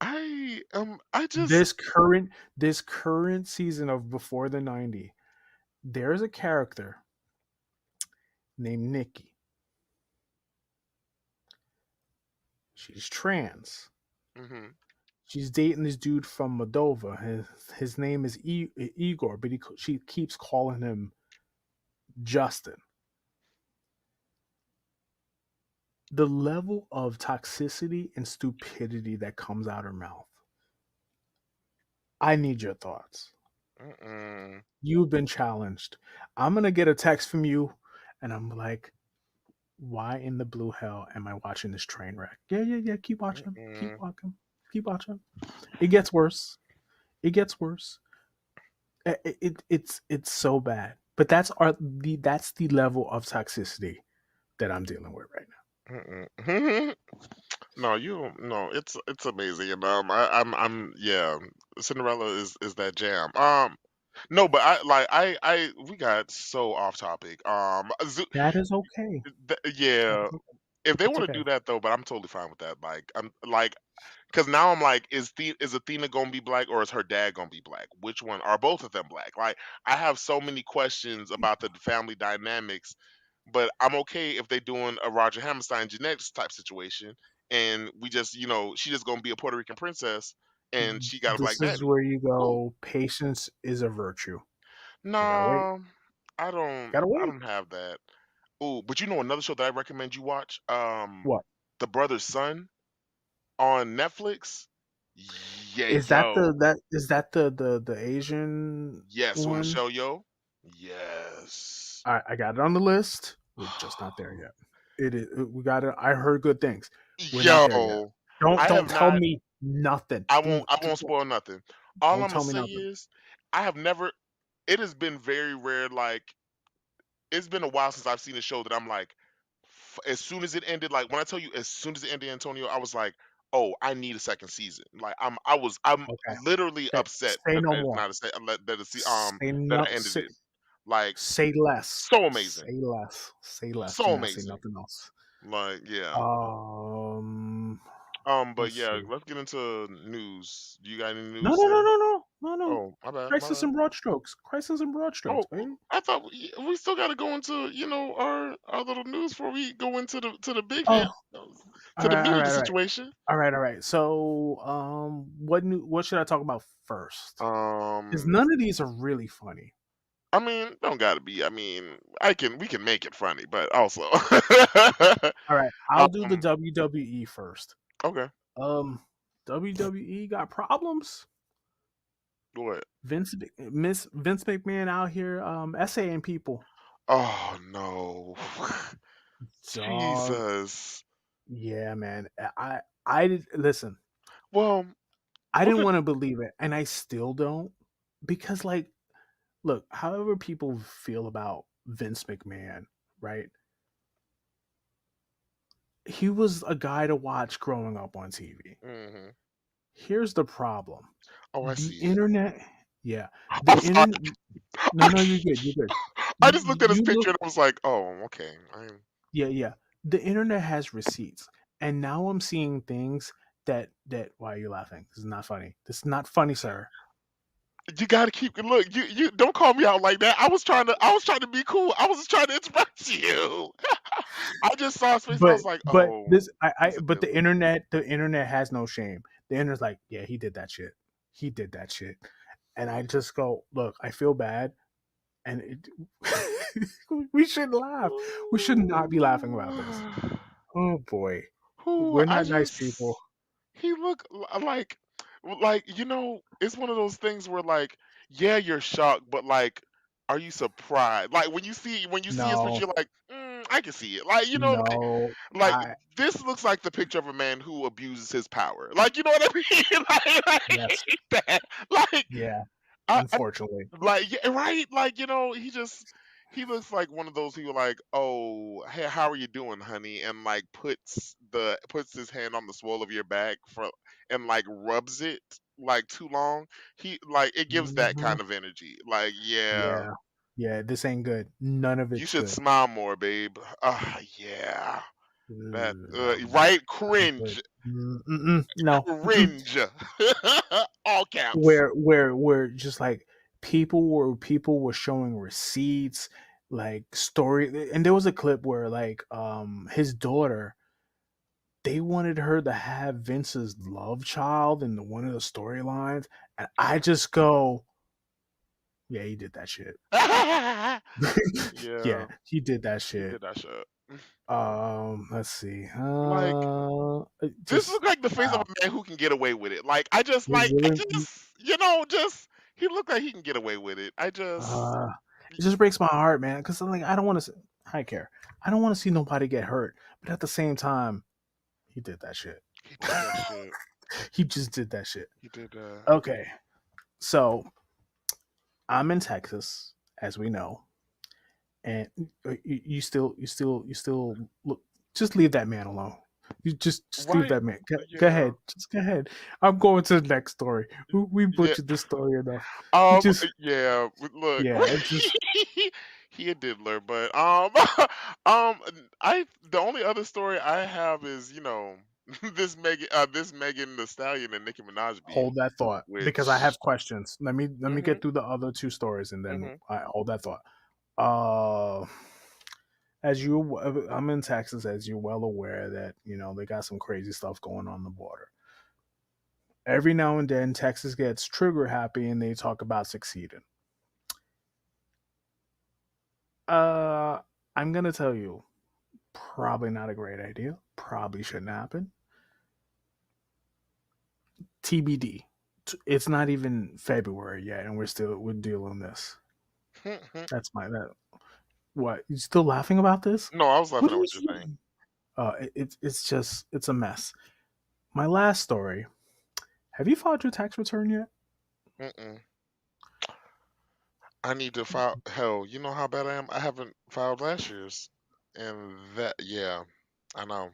I just This current season of Before the 90, there's a character named Nikki. She's trans. hmm She's dating this dude from Moldova. His name is Igor, but she keeps calling him Justin. The level of toxicity and stupidity that comes out her mouth. I need your thoughts. Mm-mm. You've been challenged. I'm gonna get a text from you, and I'm like, "Why in the blue hell am I watching this train wreck?" Yeah, yeah, yeah. Keep watching. Keep Mm-mm. watching. Keep watching. It gets worse. It gets worse. It's so bad. But that's the level of toxicity that I'm dealing with right now. Mm-mm. No, no, it's amazing. And yeah, Cinderella is that jam. No, but we got so off topic. That is okay. That Yeah, is okay. if they It's want to okay. do that though, but I'm totally fine with that. Like I'm like because now I'm like, is Athena gonna be black or is her dad gonna be black? Which one are both of them black? Like I have so many questions about the family dynamics, but I'm okay if they doing a Roger Hammerstein genetics type situation, and we just she just gonna be a Puerto Rican princess, and she got a black This is daddy. where you Cool. go. Patience is a virtue. You gotta wait. No, Gotta I wait. don't have that. Oh, but you know another show that I recommend you watch? What The Brother's Son on Netflix. Yeah, is that? yo. The Asian Yes, with one? Michelle Yeoh. Yes. I got it on the list. We're just not there yet. It is. We got it. I heard good things. We're not there yet. Yo, Don't I don't have tell not. me nothing. Do, I do, won't spoil nothing. All don't I'm gonna tell me say nothing. is, I have never. It has been very rare. Like it's been a while since I've seen a show that I'm like, as soon as it ended, like when I tell you, as soon as it ended, Antonio, I was like, oh, I need a second season. Like I'm Okay. literally Okay. upset Say that no it's more. not a se- that it's Say that no. I ended it. Like Say less. so amazing, Say less. Say less. Do so not say amazing. nothing else. Like yeah. Um. But Let's yeah, see. let's get into news. Do you got any No, news, no, no, sir? no, no, no, no. Oh, my bad, my Crisis bad. and broad strokes. Crisis and broad strokes, Oh, baby. I thought we still got to go into our little news before we go into the big Oh, to all the right, all meat of the right, all right, situation. all right, all right. So, what should I talk about first? Because Um, none of these are really funny. I mean, don't gotta be. I mean, we can make it funny, but also, All right, I'll do the um, WWE first. okay. Um, WWE got problems. What? Vince McMahon out here essaying people. Oh no. Dog. Jesus. Yeah, man. I did listen. Well, I what didn't did want to believe it, and I still don't, because like, look, however people feel about Vince McMahon, right? He was a guy to watch growing up on TV. hmm Here's the problem: Oh, I the see. internet. Yeah, the I'm sorry. internet. No, no, you're good. You're good. I just looked at his You picture look. and I was like, oh, okay. Yeah, yeah. The internet has receipts, and now I'm seeing things that. Why are you laughing? This is not funny. This is not funny, sir. You gotta keep look. You don't call me out like that. I was trying to be cool. I was just trying to interrupt you. I just saw his face and I But was like, but oh, this he's I a but dealer. the internet has no shame. The internet's like, yeah, he did that shit. He did that shit. And I just go, look, I feel bad, and we shouldn't laugh. We should not be laughing about this. Oh boy, Who we're I not nice people. just he looked like it's one of those things where like yeah you're shocked but like are you surprised like when you see his picture No, you're like I can see it like no, like I this looks like the picture of a man who abuses his power like you know what I mean yes, that like yeah. I Unfortunately, like yeah, right like he looks like one of those people like oh hey how are you doing honey and like puts his hand on the swole of your back for and like rubs it like too long he like it gives that hmm kind of energy like yeah yeah, yeah. This ain't good. None of you it's should good. smile more babe ah yeah that No, right not good. cringe No. Mm-mm. cringe all caps Where just like people were showing receipts, like story, and there was a clip where like his daughter, they wanted her to have Vince's love child in one of the storylines, and I just go, yeah, he did that shit. Yeah, yeah he did that he shit. did that shit Let's see. like this Just looked like the face of wow. a man who can get away with it. Like It really, just he looked like he can get away with it. uh, it just breaks my heart, man. Because I'm like, I don't want to. I care. I don't want to see nobody get hurt, but at the same time, he did that shit. he did that shit. He just did that shit. He did that. Okay, so I'm in Texas, as we know, and you still look. Just leave that man alone. You just leave Right? that man. Go Yeah. ahead. Just go ahead. I'm going to the next story. We Yeah. butchered this story enough. You just Yeah. Look, yeah. It's just he a diddler, but I the only other story I have is this Megan the Stallion and Nicki Minaj beef, hold that thought because I which have questions. Let me hmm get through the other two stories and then hmm I hold that thought. Uh, I'm in Texas, as you're well aware that they got some crazy stuff going on the border. Every now and then, Texas gets trigger happy and they talk about succeeding. Uh, I'm gonna tell you, probably not a great idea. Probably shouldn't happen. TBD. It's not even February yet, and we're dealing this. That's my that. What? You still laughing about this? No, I was What laughing at what is you're saying. you? It's just it's a mess. My last story. Have you filed your tax return yet? Mm-mm. I need to file. Hell, you know how bad I am. I haven't filed last year's, and that yeah, I know.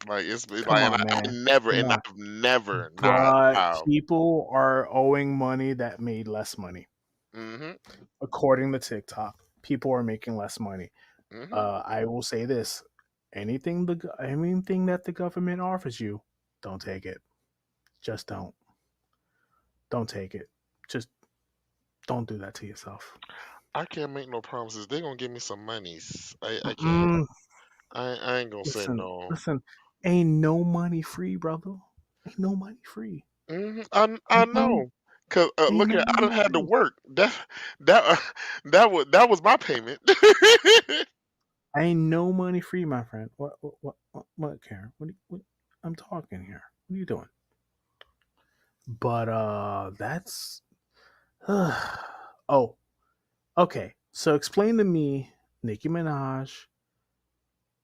Like Come and on, man. Come on. I've never not But filed. people are owing money that made less money. Mhm. According to TikTok, people are making less money. Mhm. I will say this: anything that the government offers you, don't take it. Just don't take it. Just don't do that to yourself. I can't make no promises. They're gonna give me some monies. I can't. Mm-mm. I ain't gonna say Listen, no. listen. Ain't no money free, brother. Ain't no money free. I Okay? know. Cause Ain't look no at I money done had to free. work. That that was my payment. Ain't no money free, my friend. What Karen? What I'm talking here. What are you doing? But that's oh, okay. So explain to me Nicki Minaj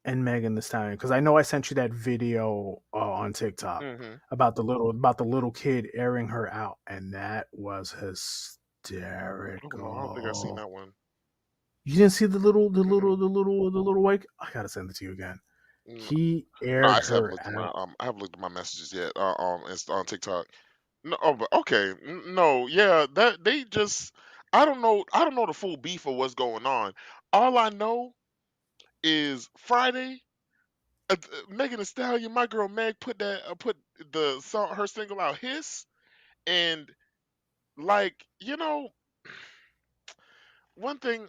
and Megan the Stallion, because I know I sent you that video on TikTok Hmm. about the little kid airing her out, and that was Oh no, I don't think I've seen hysterical. that one. You didn't see Mm-mm. the little white. I gotta send it to you again. No, He no, aired I just haven't her looked at my out. I haven't looked at my messages yet. It's on TikTok. No, oh, but okay, no, yeah, that they just I don't know the full beef of what's going on. All I know is Friday, Megan Thee Stallion, my girl Meg put the song her single out Hiss, and like one thing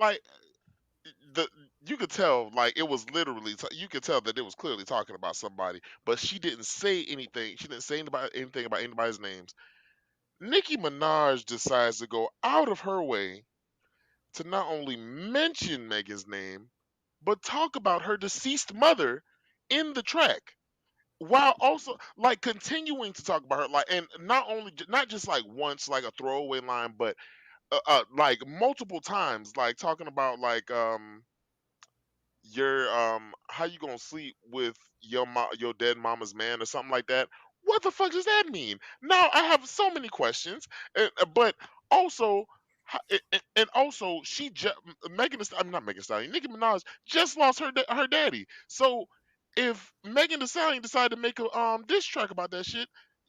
like the you could tell like it was literally you could tell that it was clearly talking about somebody, but she didn't say anything. She didn't say anything about anybody's names. Nicki Minaj decides to go out of her way to not only mention Megan's name, but talk about her deceased mother in the track, while also like continuing to talk about her, like, and not just like once like a throwaway line, but like multiple times, like talking about like you're how you gonna sleep with your dead mama's man or something like that. What the fuck does that mean? Now I have so many questions, but also and also Megan I'm not Megan Thee Stallion, Nicki Minaj just lost her daddy. So if Megan Thee Stallion decided to make a diss track about that shit,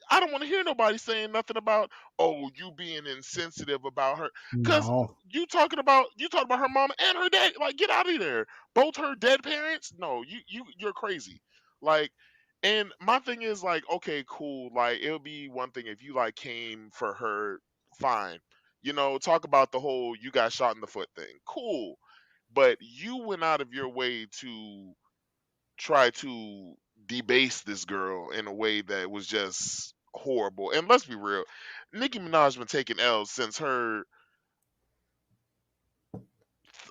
I don't want to hear nobody saying nothing about, oh, you being insensitive about her, because No, you talking about her mama and her dad. Like, get out of there. Both her dead parents? No, you're crazy. Like, and my thing is like, okay, cool. Like, it would be one thing if you like came for her, fine. Talk about the whole you got shot in the foot thing. Cool. But you went out of your way to try to debase this girl in a way that was just horrible. And let's be real, Nicki Minaj been taking L's since her.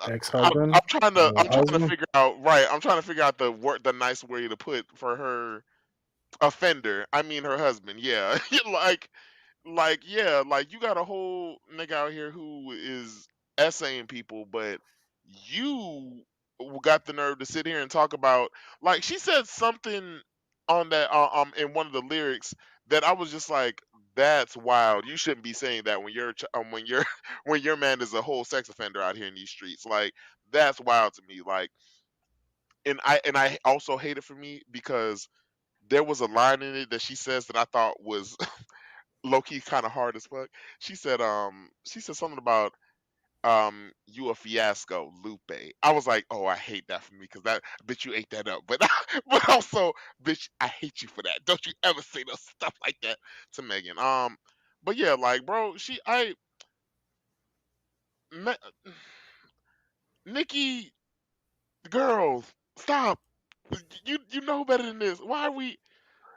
ex I'm husband trying to or husband. figure out, right. I'm trying to figure out the nice way to put for her offender. I mean her husband. Yeah, yeah, like you got a whole nigga out here who is essaying people, but you got the nerve to sit here and talk about, like, she said something on that in one of the lyrics that I was just like, that's wild. You shouldn't be saying that when you're when your man is a whole sex offender out here in these streets. Like, that's wild to me. Like, and I also hate it for me because there was a line in it that she says that I thought was low key kind of hard as fuck. She said something about you a fiasco, Lupe. I was like, oh, I hate that for me because that bitch you ate that up. But but also, bitch, I hate you for that. Don't you ever say no stuff like that to Megan. But yeah, like, bro, Me, Nikki, girl, stop. You know better than this. Why are we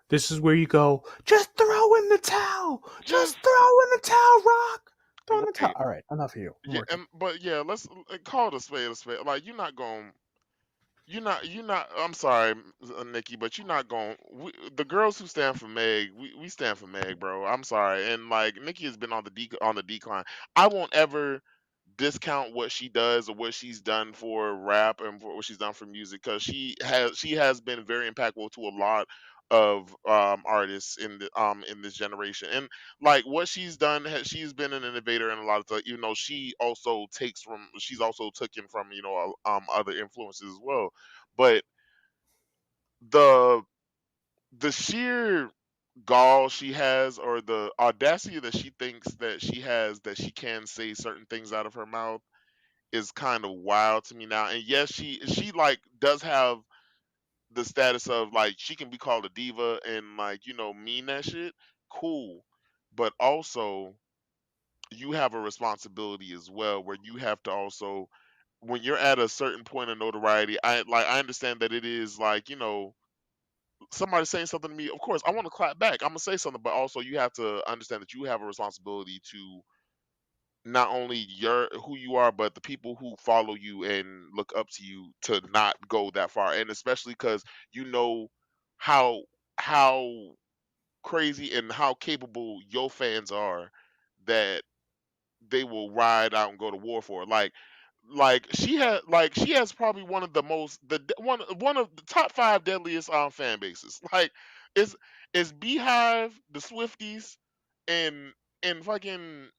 This is where you go. Just throw in the towel. just Just throw in the towel. Rock. Throw in the towel. right? All right, enough of you. I'm Yeah, working. but yeah, let's call it a spade a spade. Like, you're not going. You're not. I'm sorry, Nikki, but you're not going. The girls who stand for Meg, we stand for Meg, bro. I'm sorry, and like Nikki has been on on the decline. I won't ever discount what she does or what she's done for rap and for what she's done for music, because she has been very impactful to a lot of artists in this generation. And like what she's done, she's been an innovator in a lot of stuff, even though she's also taken from other influences as well. But the the sheer gall she has, or the audacity that she thinks that she has, that she can say certain things out of her mouth, is kind of wild to me now. And yes, she like does have the status of like she can be called a diva and like mean that shit. Cool, but also you have a responsibility as well, where you have to also, when you're at a certain point of notoriety, I understand that it is like, somebody saying something to me, of course I want to clap back, I'm gonna say something, but also you have to understand that you have a responsibility to not only your who you are, but the people who follow you and look up to you, to not go that far. And especially because you know how how crazy and how capable your fans are that they will ride out and go to war for. Like she has probably one of the most one of the top five deadliest fan bases. Like it's it's Beehive, the Swifties, and fucking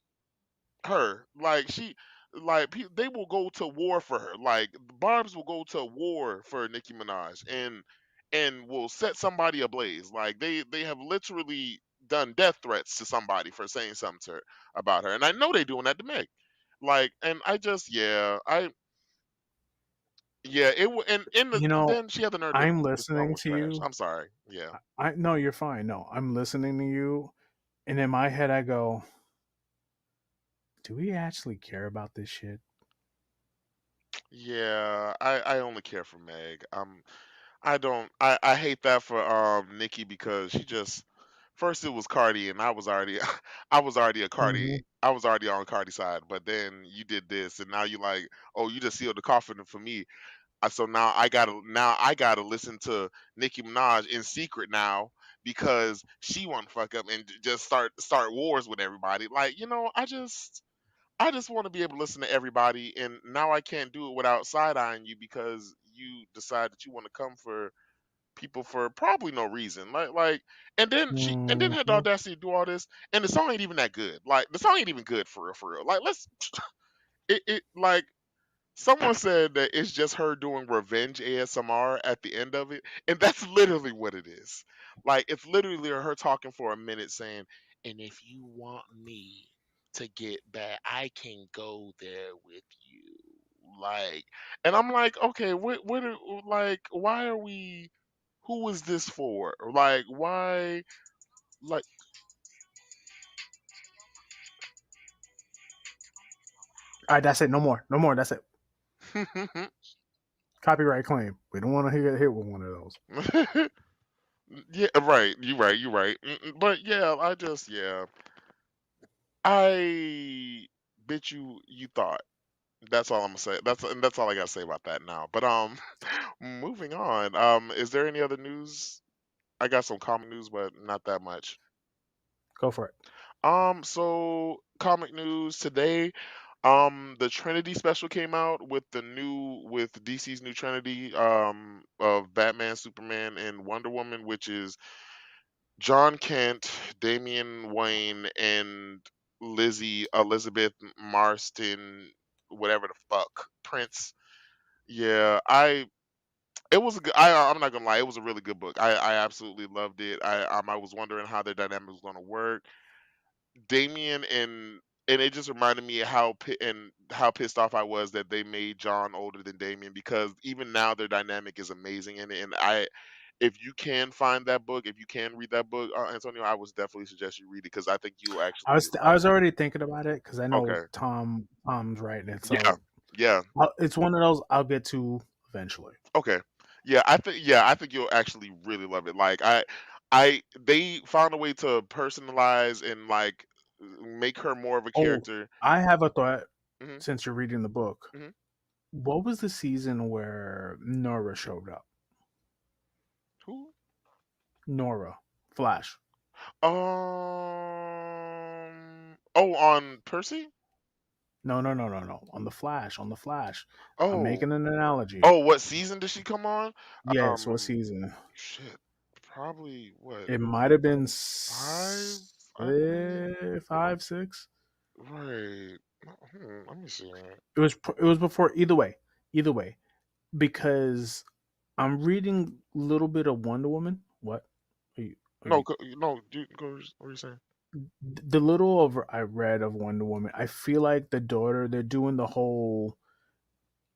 her. Like they will go to war for her. Like Barb's will go to war for Nicki Minaj and will set somebody ablaze. Like they have literally done death threats to somebody for saying something to her about her. And I know they doing that to Meg. Like and I just yeah, You know, then she had the nerve to I'm just call listening was to trash. you. I'm sorry. Yeah. I no, you're fine. No, I'm listening to you, and in my head, I go, "Do we actually care about this shit?" Yeah, I only care for Meg. I don't. I hate that for Nikki because she just first it was Cardi and I was already I was already a Hmm. Cardi I was already on Cardi's side, but then you did this and now you like, oh, you just sealed the coffin for me. So now I gotta listen to Nicki Minaj in secret now because she want to fuck up and just start wars with everybody. Like I just want to be able to listen to everybody, and now I can't do it without side eyeing you because you decide that you want to come for people for probably no reason. And then had the Hmm. audacity to do all this, and the song ain't even that good. Like the song ain't even good for real, for real. Like let's it like someone said that it's just her doing revenge ASMR at the end of it, and that's literally what it is. Like it's literally her talking for a minute saying, "And if you want me to get back, I can go there with you." Like, and I'm like, okay, like, why are we? Who is this for? Like, why? Like, All right, that's it. No more. No more. That's it. Copyright claim. We don't want to get hit with one of those. yeah, right. You right. You right. But yeah, I bet you thought. That's all I'm gonna say. That's all I gotta say about that now. But moving on. Is there any other news? I got some comic news, but not that much. Go for it. So comic news today. The Trinity special came out with DC's new Trinity of Batman, Superman, and Wonder Woman, which is John Kent, Damian Wayne, and Lizzie Elizabeth Marston, whatever the fuck, Prince. Yeah, I'm not gonna lie, it was a really good book. I absolutely loved it. I was wondering how their dynamic was gonna work. Damien and it just reminded me how pissed off I was that they made John older than Damien because even now their dynamic is amazing and I if you can find that book, if you can read that book, Antonio, I would definitely suggest you read it because I think you'll I actually was I like was already thinking about it because I it. know Okay. Tom's writing it, Yeah. so Yeah. it's one of those I'll get to eventually. Okay. I think you'll actually really love it. Like they found a way to personalize and like make her more of a Oh, character. I have a thought. Hmm. Since you're reading the book, Hmm. what was the season where Nora showed up? Who? Nora, Flash. Oh, on Percy? No, no, no, no, no. On the Flash. On the Flash. I'm Oh. making an analogy. Oh, what season did she come on? Yes. What Um season? shit. Probably what? It might have been 5, I think. 5, 6. Right. Let me see. It was before. Either way, either way, because I'm reading a little bit of Wonder Woman. What? Are you? Are No, you? no, dude, go. What are you saying? The little of I read of Wonder Woman, I feel like the daughter. They're doing the whole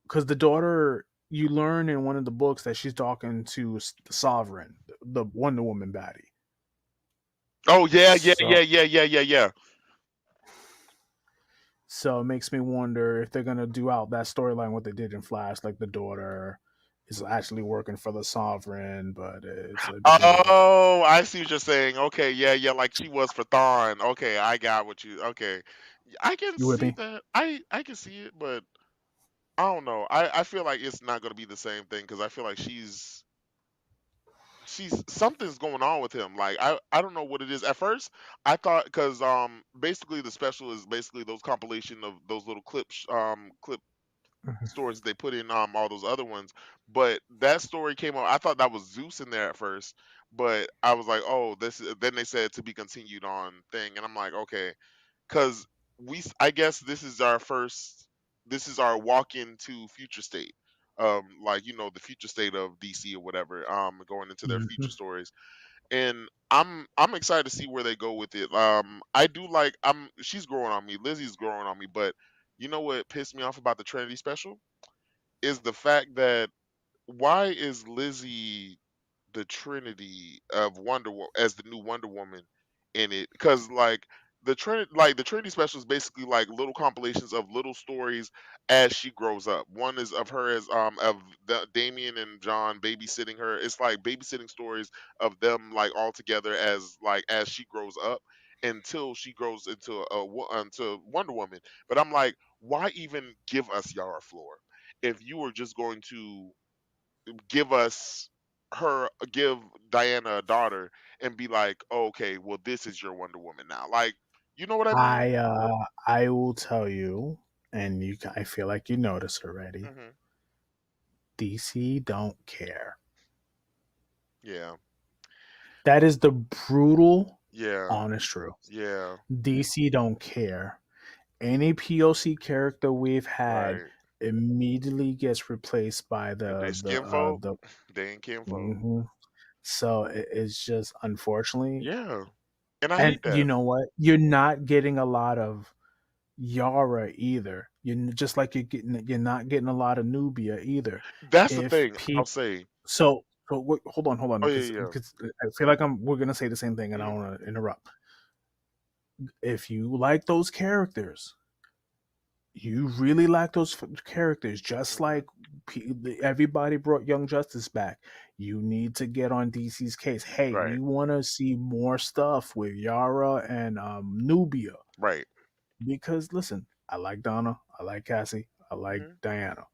because the daughter. You learn in one of the books that she's talking to the Sovereign, the Wonder Woman baddie. Oh yeah, yeah, So yeah, yeah, yeah, yeah, yeah. So it makes me wonder if they're gonna do out that storyline what they did in Flash, like the daughter is actually working for the Sovereign, but it becomes a different. Oh, I see what you're saying. Okay, yeah, yeah, like she was for Thawne. Okay, I got what you. Okay, I can You with see me? that. I can see it, but I don't know. I feel like it's not gonna be the same thing because I feel like she's something's going on with him. Like I don't know what it is. At first, I thought because basically the special is basically those compilation of those little clip Mhm. stories they put in all those other ones. But that story came out. I thought that was Zeus in there at first, but I was like, oh, this. Then they said to be continued on thing, and I'm like, okay, because I guess this is our first. This is our walk into future state. Like the future state of DC or whatever. Going into their future Mhm. stories, and I'm excited to see where they go with it. I do like she's growing on me. Lizzie's growing on me, but you know what pissed me off about the Trinity special is the fact that why is Lizzie the Trinity of as the new Wonder Woman in it? Because the Trinity special is basically like little compilations of little stories as she grows up. One is of her as of Damien and John babysitting her. It's like babysitting stories of them like all together as she grows up until she grows into Wonder Woman. But I'm like, why even give us Yara Floor if you were just going to give us give Diana a daughter and be like, oh, okay, well this is your Wonder Woman now. Like, you know what I mean? I will tell you, and I feel like you noticed already. Hmm. DC don't care. Yeah. That is the brutal, Yeah. honest truth. Yeah. DC don't care. Any POC character we've had Right. immediately gets replaced by If they skin folk, they ain't kin folk. mhm. So it's just unfortunately, Yeah. And I and hate you that. know what? You're not getting a lot of Yara either. Just like you're not getting a lot of Nubia either. That's the If thing I'll people, say. hold on, Oh yeah, because yeah. I feel like we're gonna say the same thing, and I Hmm. don't want to interrupt. If you like those characters, you really like those characters, just Hmm. like everybody brought Young Justice back. You need to get on DC's case. Hey, Right. we want to see more stuff with Yara and Nubia Right. because listen, I like Donna, I like Cassie, I like Hmm. Diana,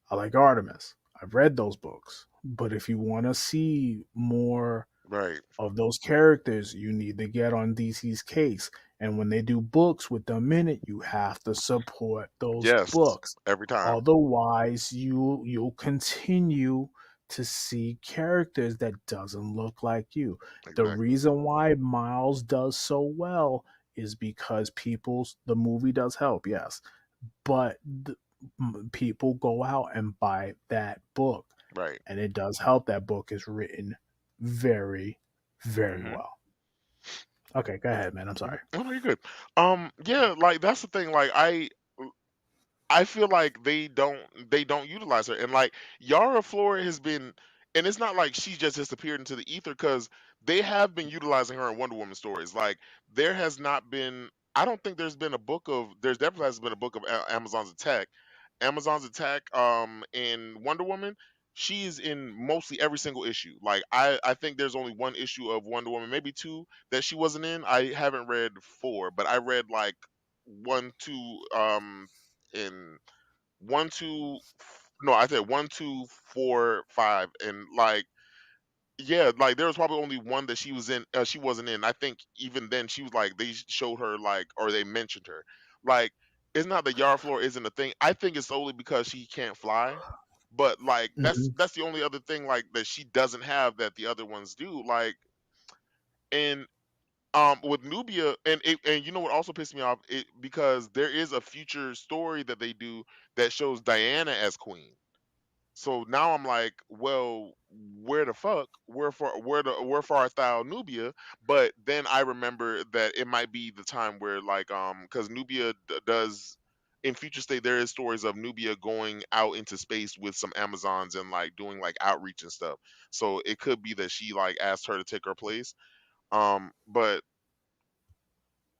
I like Artemis. I've read those books, but if you want to see more Right. of those characters, you need to get on DC's case. And when they do books with them in it, you have to support those Yes. books. Every time. Otherwise, you'll continue to see characters that doesn't look like you. The Exactly. reason why Miles does so well is because the movie does help, yes, but people go out and buy that book, Right. and it does help that book is written very, very Hmm. well. Okay, go ahead, man. I'm sorry. Oh no, you're good. Yeah, like that's the thing. Like I feel like they don't utilize her, and like Yara Flora has been, and it's not like she just disappeared into the ether because they have been utilizing her in Wonder Woman stories. Like there has not been, I don't think there's been a book of, there's definitely has been a book of Amazon's Attack. Amazon's Attack, in Wonder Woman. She is in mostly every single issue. Like I think there's only one issue of Wonder Woman, maybe two that she wasn't in. I haven't read four, but I read like one, two, in one, two, no, I said one, two, four, five, and like yeah, like there was probably only one that she was in. She wasn't in. I think even then she was like they showed her like or they mentioned her. Like it's not that Yara Floor isn't a thing. I think it's solely because she can't fly. But like that's Hmm. that's the only other thing like that she doesn't have that the other ones do. Like and with Nubia and you know what also pissed me off because there is a future story that they do that shows Diana as queen. So now I'm like, well, where the fuck? Where for our thou Nubia? But then I remember that it might be the time where like because Nubia does in future state there is stories of Nubia going out into space with some Amazons and like doing like outreach and stuff. So it could be that she like asked her to take her place. But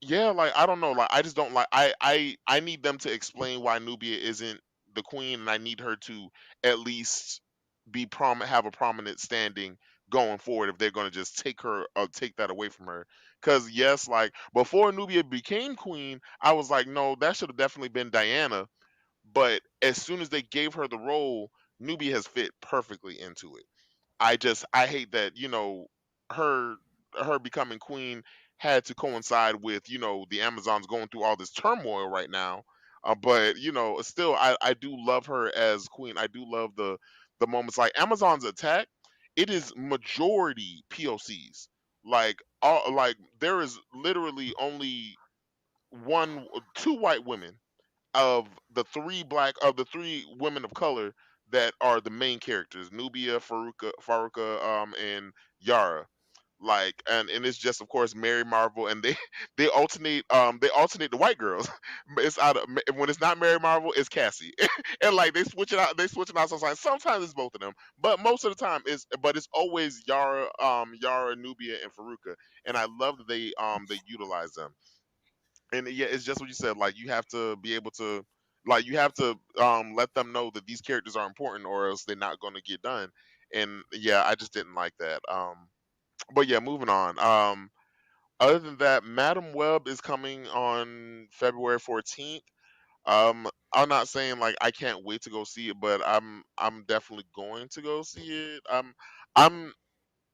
yeah, like I don't know, like I just don't like I need them to explain why Nubia isn't the queen, and I need her to at least have a prominent standing going forward if they're going to just take that away from her. Cuz yes, like before Nubia became queen, I was like no, that should have definitely been Diana, but as soon as they gave her the role, Nubia has fit perfectly into it. I hate that, her her becoming queen had to coincide with, the Amazons going through all this turmoil right now. But still, I do love her as queen. I do love the moments like Amazon's attack. It is majority POCs. Like there is literally only one, two white women of the three women of color that are the main characters: Nubia, Faruka, and Yara. Like, and it's just, of course, Mary Marvel, and they they alternate the white girls. It's when it's not Mary Marvel, it's Cassie, and like they switch it out sometimes it's both of them, but most of the time it's always Yara, Nubia, and Faruka, and I love that they utilize them. And yeah, it's just what you said. Like, you have to be able to, like, you have to let them know that these characters are important, or else they're not going to get done. And yeah, I just didn't like that. But yeah, moving on. Other than that, Madam Web is coming on February 14th. I'm not saying like I can't wait to go see it, but I'm definitely going to go see it. I'm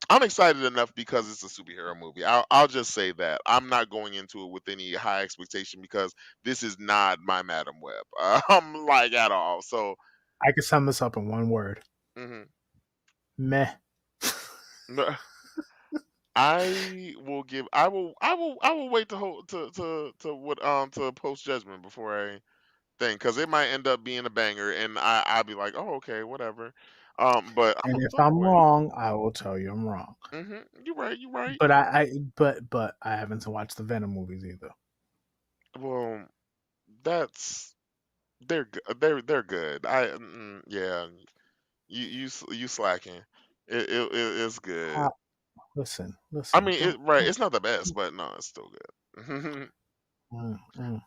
I'm excited enough because it's a superhero movie. I'll just say that I'm not going into it with any high expectation because this is not my Madam Web, like, at all. So, I can sum this up in one word: mhm. meh. No, I will wait to hold to post judgment before I think, because it might end up being a banger, and I'll be like, oh, okay, whatever. But I'm And looking if forward I'm to it. wrong, I will tell you I'm wrong. You're right. You're right. But I haven't watched the Venom movies either. Well, that's they're good. Yeah. You slacking. It's good. How, listen, I listen. mean, Don't right. don't. It's not the best, but no, it's still good. Mm.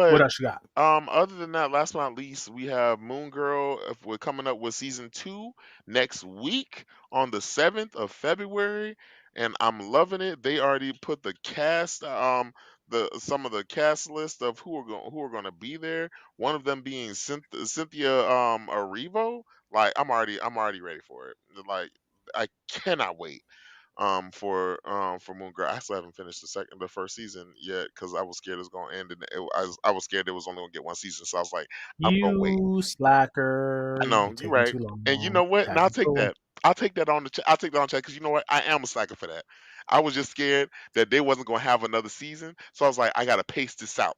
What But else you got? other than that, last but not least, we have Moon Girl. If we're coming up with season 2 next week on the 7th of February, and I'm loving it. They already put the cast, the some of the cast list of who are going to be there. One of them being Cynthia Erivo. Like, I'm already ready for it. Like, I cannot wait for Moon Girl. I still haven't finished the first season yet because I was scared it was gonna end, and I was scared it was only gonna get one season. So I was like, I'm gonna wait. You slacker! I You know you're taking right, too and you long. know what? And Have I'll your take cool. that. I'll take that on chat because you know what? I am a slacker for that. I was just scared that they wasn't gonna have another season, so I was like, I gotta pace this out.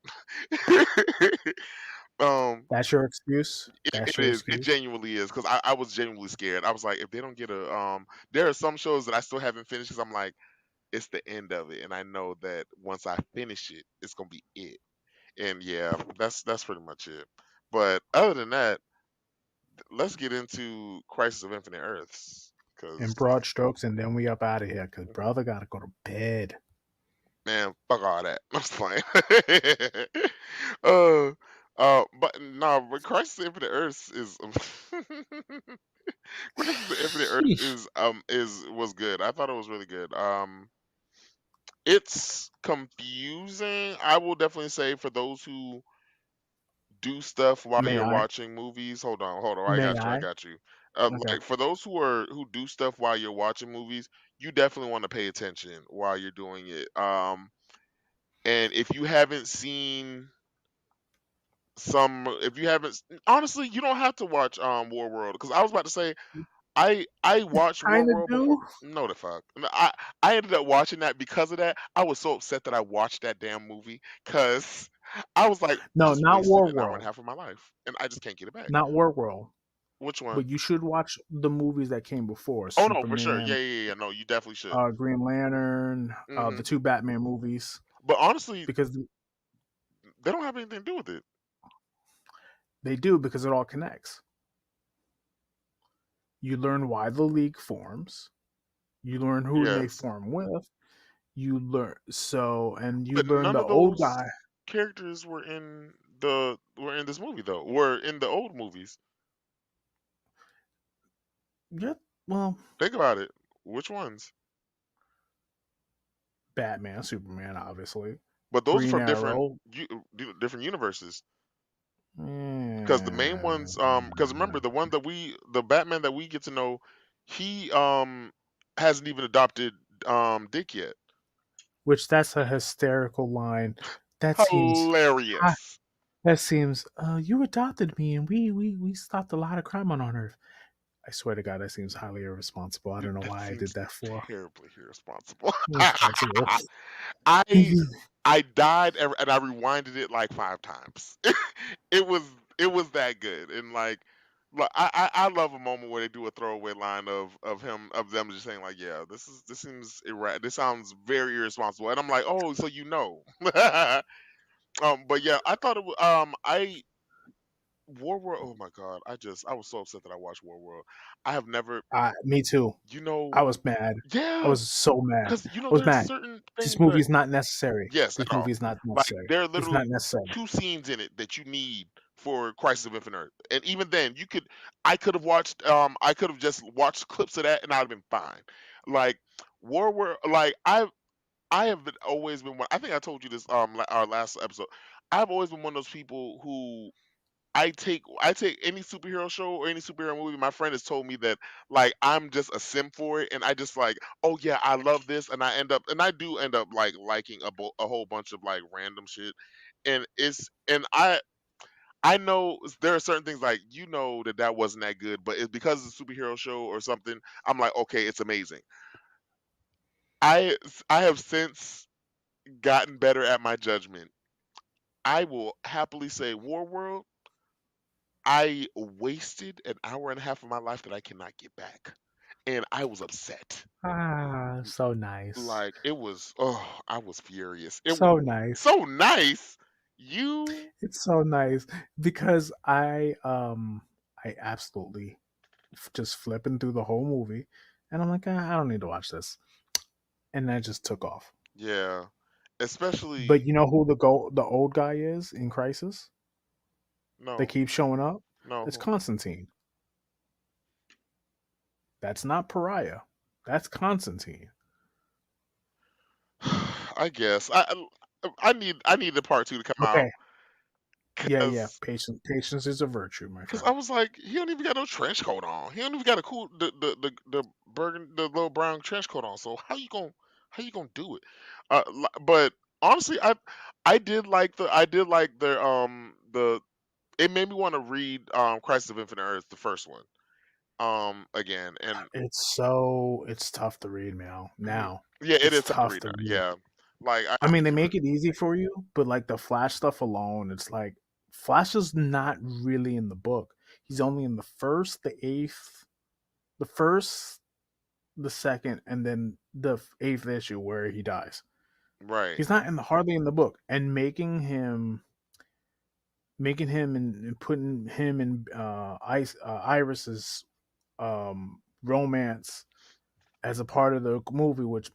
um, That's your excuse. it That's your is. It excuse. genuinely is because I was genuinely scared. I was like, if they don't get a there are some shows that I still haven't finished because I'm like, it's the end of it, and I know that once I finish it, it's gonna be it. And yeah, that's pretty much it. But other than that, let's get into Crisis of Infinite Earths, In because broad strokes, and then we up out of here because brother gotta go to bed. man, fuck all that. I'm just playing. uh, but no, but Crisis of Infinite Earths is Crisis of Infinite Earth Sheesh. is was good. I thought it was really good. It's confusing. I will definitely say for those who do stuff while May you're I? watching movies. Hold on. I May got you. I I? got you. Okay. Like, for those who do stuff while you're watching movies, you definitely want to pay attention while you're doing it. And if you haven't, honestly, you don't have to watch War World, because I was about to say I watched War Kind of World before. do. No, the fuck. No, I ended up watching that because of that. I was so upset that I watched that damn movie because I was like, I No, just not wasted War an hour and a World. half of my life, and I just can't get it back. Not War World. Which one? But you should watch the movies that came before: Oh no, for sure. Yeah, Superman, yeah, yeah. No, you definitely should. Green Lantern, the Hmm. two Batman movies, But honestly, because they don't have anything to do with it. they do, because it all connects. You learn why the league forms. You learn who they Yes, form with. And you but learn none the of old those guy. characters were in this movie though. Were in the old movies. Yeah, well, Think about it. Which ones? Batman, Superman, obviously. But those are Green from different Arrow. different universes. Because the main eh, ones, because remember, the Batman that we get to know, he hasn't even adopted Dick yet. Which that's a hysterical line. That seems hi- Hilarious. that seems you adopted me and we stopped a lot of crime on Earth. I swear to God, that seems highly irresponsible. I don't know That why I did seems that for. terribly irresponsible. Irresponsible. I I died and I rewinded it like 5 times. It was it was that good, and I love a moment where they do a throwaway line of him of them just saying like, yeah, this seems this sounds very irresponsible, and I'm like, oh, so you know. But yeah, I thought it was I War World. Oh my god, I was so upset that I watched War World. I have never, Me too. you know, I was mad. I yeah, was so mad. because you know I was there's mad. certain This things that movie's not necessary. yes, This at all. movie is not Like necessary. there are It's literally not necessary. 2 scenes in it that you need for Crisis of Infinite Earth, and even then, I could have just watched clips of that, and I'd have been fine. Like War World, like I have always been one. I think I told you this our last episode. I've always been one of those people who I take any superhero show or any superhero movie. My friend has told me that like I'm just a sim for it, and I just like, oh yeah, I love this, and I do end up like liking a whole bunch of like random shit, and I know there are certain things like that wasn't that good, but it's because it's a superhero show or something. I'm like, okay, it's amazing. I have since gotten better at my judgment. I will happily say War World. I wasted an hour and a half of my life that I cannot get back, and I was upset. So nice. Like it was, oh, I was furious. It was So nice. so nice. You, It's so nice because I absolutely just flipping through the whole movie and I'm like, I don't need to watch this. And I just took off. yeah, But especially you know who the old guy is in Crisis? They no, keep showing up. It's no. Constantine. That's not Pariah. That's Constantine. I guess I need the part 2 to come out Okay. Yeah, yeah. because Patience is a virtue, my I friend. was like, he don't even got no trench coat on. He don't even got a cool the little brown trench coat on. So how you gonna do it? But honestly, I did like the it made me want to read Crisis of Infinite Earth, the first one, again, and It's tough to read now. mhm. Now Yeah, it it's is tough to tough read. to read. Yeah, like I mean, they make it easy for you, but like the Flash stuff alone, it's like Flash is not really in the book. He's only in the first, the eighth, the first, the second, and then the eighth issue where he dies. right. He's not in the hardly in the book, and making him and putting him in Iris's romance as a part of the movie, which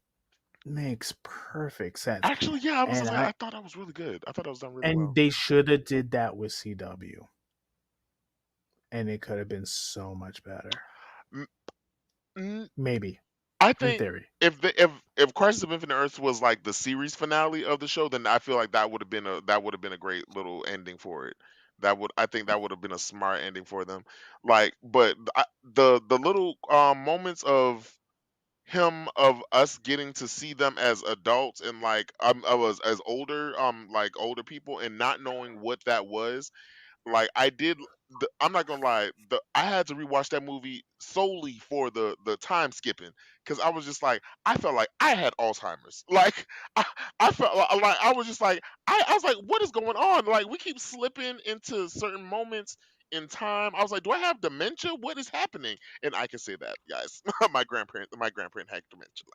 makes perfect sense. Actually, yeah, I was And like, I I thought that was really good. I thought that was done really and well. they should have did that with CW, and it could have been so much better. Mm, Maybe I in think theory. if Crisis of Infinite Earths was like the series finale of the show, then I feel like that would have been a great little ending for it. I think that would have been a smart ending for them. Like, but the little moments of us getting to see them as adults and like I was as older like older people and not knowing what that was, like I did. I'm not gonna lie. I had to rewatch that movie solely for the time skipping because I was just like I felt like I had Alzheimer's. Like I, I felt like I was just like I was like, what is going on? Like we keep slipping into certain moments in time. I was like, do I have dementia? What is happening? And I can say that, guys. My grandparent had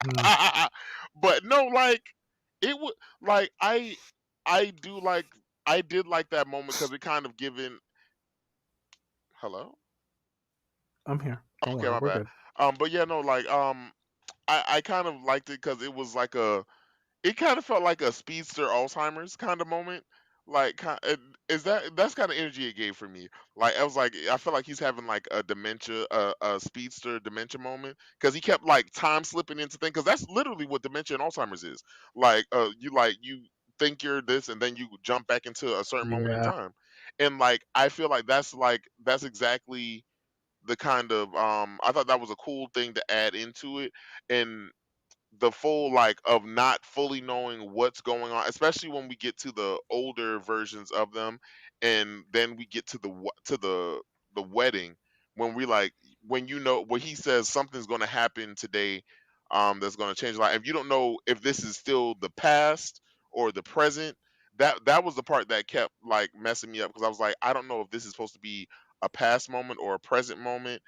Mm, dementia. But no, like it would like I do like I did like that moment because it kind of given. Hello. I'm here. Don't Okay, worry, my we're bad. good. But yeah, no, like I kind of liked it because it was like it kind of felt like a speedster Alzheimer's kind of moment. Like, is that's kind of energy it gave for me. Like, I was like, I feel like he's having like a dementia, a speedster dementia moment because he kept like time slipping into things. Because that's literally what dementia and Alzheimer's is. You think you're this, and then you jump back into a certain moment in Yeah. time. And like, I feel like that's exactly the kind of I thought that was a cool thing to add into it, and the full like of not fully knowing what's going on, especially when we get to the older versions of them, and then we get to the wedding, when we like, when you know, when he says something's going to happen today, that's going to change life. If you don't know if this is still the past or the present, that was the part that kept like messing me up, because I was like, I don't know if this is supposed to be a past moment or a present moment,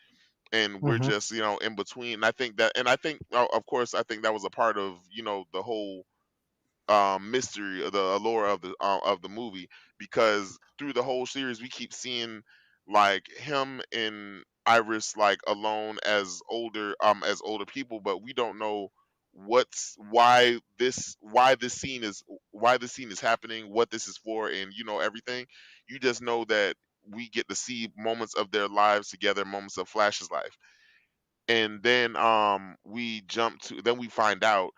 and we're Hmm. just, in between. And I think that, and I think, of course, I think that was a part of, the whole mystery, of the allure of the movie, because through the whole series we keep seeing like him and Iris like alone as older people, but we don't know what's why this scene is happening, what this is for, and everything. You just know that we get to see moments of their lives together, moments of Flash's life, and then we find out.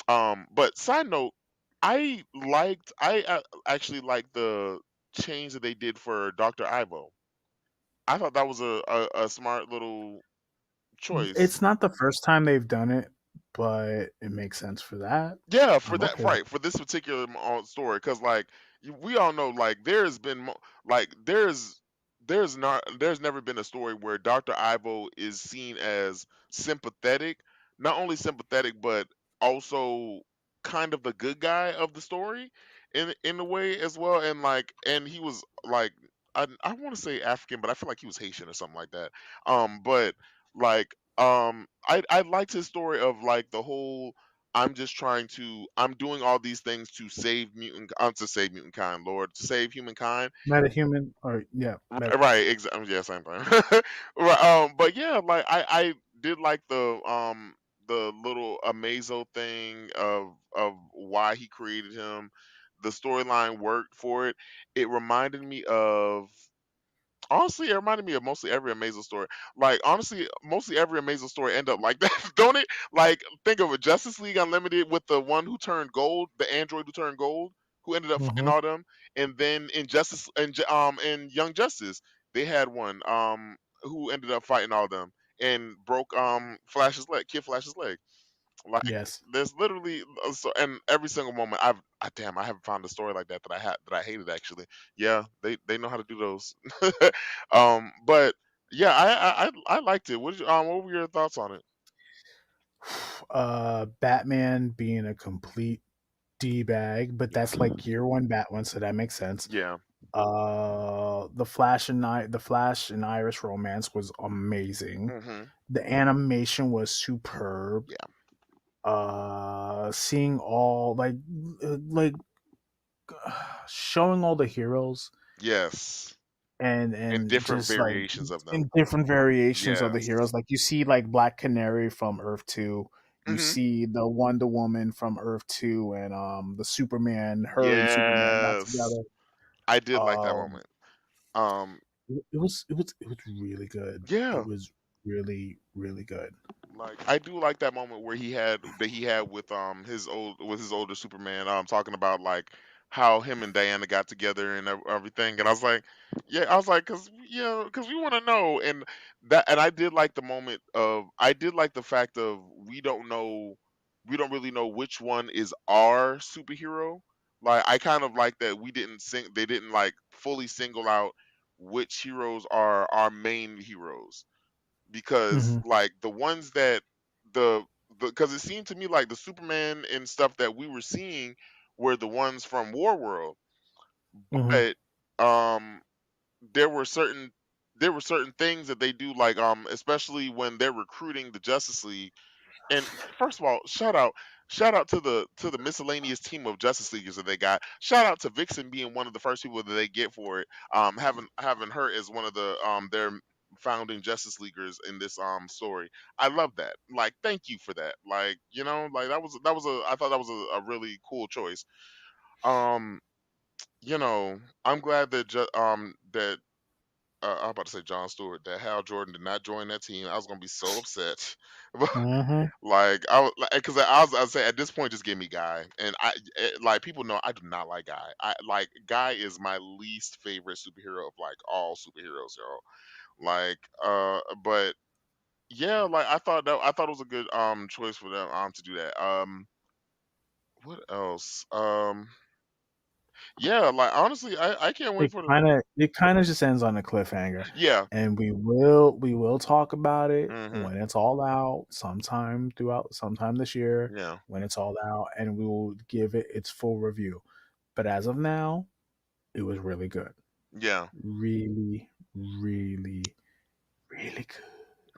But side note, I actually liked the change that they did for Dr. Ivo. I thought that was a smart little choice. It's not the first time they've done it, but it makes sense for that. Yeah, for I'm that, okay with right, for this particular story, because like, we all know, like, like there's never been a story where Dr. Ivo is seen as sympathetic, not only sympathetic but also kind of the good guy of the story, in a way as well. And like, and he was like, I want to say African, but I feel like he was Haitian or something like that. But like, I liked his story of like the whole, I'm doing all these things to save to save mutant kind, Lord, to save humankind. metahuman or yeah, Right, exactly. Yeah, same thing. Right, but yeah, like, I did like the little Amazo thing of why he created him. The storyline worked for it. It reminded me of Honestly, it reminded me of mostly every Amazo story. Like, honestly, mostly every Amazo story end up like that, don't it? Like, think of it: Justice League Unlimited with the one who turned gold, the android who turned gold, who ended up fighting mm-hmm. all them, and then in Young Justice, they had one who ended up fighting all them and broke Flash's leg, Kid Flash's leg. Like, Yes. there's literally, and every single moment, damn, I haven't found a story like that I hated, actually. Yeah, they know how to do those. But yeah, I liked it. What were your thoughts on it? Batman being a complete D bag, but Yeah, that's like year one Batman, so that makes sense. yeah, The Flash and Iris romance was amazing. hmm, The animation was superb. yeah, Seeing all like showing all the heroes yes, and and different just like variations of them. in different variations of the Yes, heroes. Like you see like Black Canary from Earth 2, you hmm, see the Wonder Woman from Earth 2, and the Superman, her and Superman got yes, together. I did like that Um moment. Um, it was really good. yeah. It was really really good. Like, I do like that moment where he had with his older Superman, talking about like how him and Diana got together and everything. And I was like, yeah, I was like, cause we want to know. And I did like the moment of I did like the fact of we don't really know which one is our superhero. Like, I kind of like that they didn't like fully single out which heroes are our main heroes, because Hmm. like the ones that the because it seemed to me like the Superman and stuff that we were seeing were the ones from War World, Hmm. but um there were certain things that they do, like, especially when they're recruiting the Justice League. And first of all, shout out to the miscellaneous team of Justice Leaguers that they got. Shout out to Vixen being one of the first people that they get for it. Having her as one of the their founding Justice Leaguers in this story. I love that. Like, thank you for that. Like, like, that was a I thought that was a really cool choice. Um, I'm glad that that I'm about to say John Stewart, that Hal Jordan did not join that team. I was gonna be so upset. Hmm. Like, I was like, because I say at this point, just give me Guy. And like, people know I do not like Guy. I like Guy is my least favorite superhero of like all superheroes, y'all. Like, but yeah, like I thought it was a good choice for them to do that. What else? Yeah, like honestly, I can't wait It for the kind of it kind of just ends on a cliffhanger, yeah. and we will talk about it Hmm. when it's all out sometime this year Yeah. when it's all out, and we will give it its full review. But as of now, it was really good, Yeah. really, really, really good.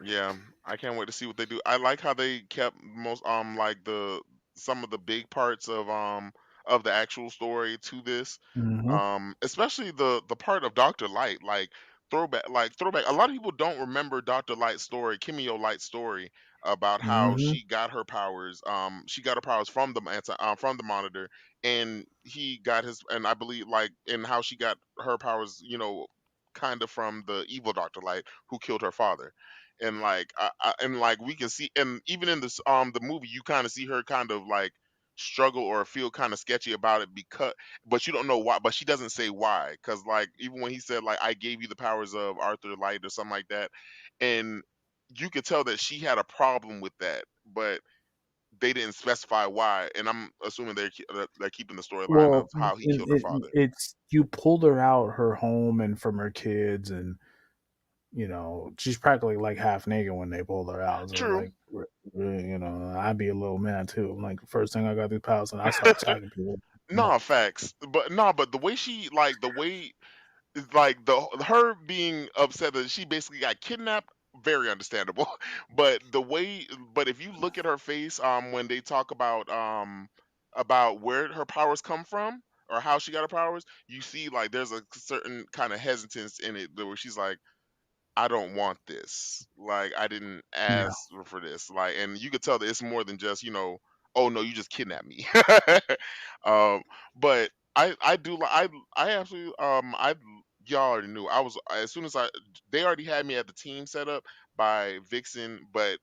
Yeah, I can't wait to see what they do. I like how they kept most like the some of the big parts of the actual story to this. Hmm. Especially the part of Dr. Light, like throwback. A lot of people don't remember Dr. Light's story, Kimio Light's story about how Hmm. she got her powers. She got her powers from the from the monitor, and he got his, and I believe like and how she got her powers, kind of from the evil Dr. Light who killed her father. And and like we can see, and even in this the movie, you kind of see her kind of like struggle or feel kind of sketchy about it, because but you don't know why, but she doesn't say why, because like even when he said like I gave you the powers of Arthur Light or something like that, and you could tell that she had a problem with that, but they didn't specify why, and I'm assuming they're keeping the storyline of Well, how he killed her father. it's you pulled her out her home and from her kids, and she's practically like half naked when they pulled her out. So True. like, I'd be a little mad too. I'm like, first thing I got these powers, and I start attacking people. No, Nah, facts, but nah, but the way she like the way like the her being upset that she basically got kidnapped, very understandable. But the way, but if you look at her face when they talk about where her powers come from or how she got her powers, you see like there's a certain kind of hesitance in it where she's like, I don't want this. Like I didn't yeah. ask for this. Like, and you could tell that it's more than just, oh no, you just kidnapped me. um, but I do I actually y'all already knew I was, as soon as they already had me at the team set up by Vixen, but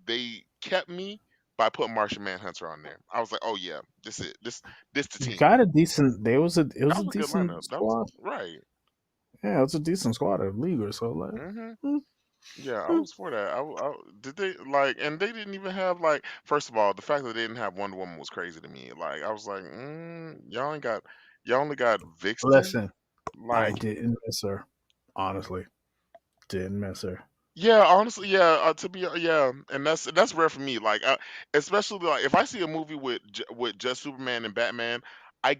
they kept me by putting Martian Manhunter on there. I was like, oh yeah, this the You team. got a decent. It That was a was a good lineup. decent That was squad. right. Yeah, it was a decent squad of leaguers. So like, Hmm. mm, Yeah, I mm. was for that. Did they like, and they didn't even have like. First of all, the fact that they didn't have Wonder Woman was crazy to me. Like I was like, y'all only got Vixen. Listen, I Like, didn't miss her. Honestly, didn't miss her. yeah, honestly, yeah. To be, yeah, and that's rare for me. Like, especially like if I see a movie with with just Superman and Batman, I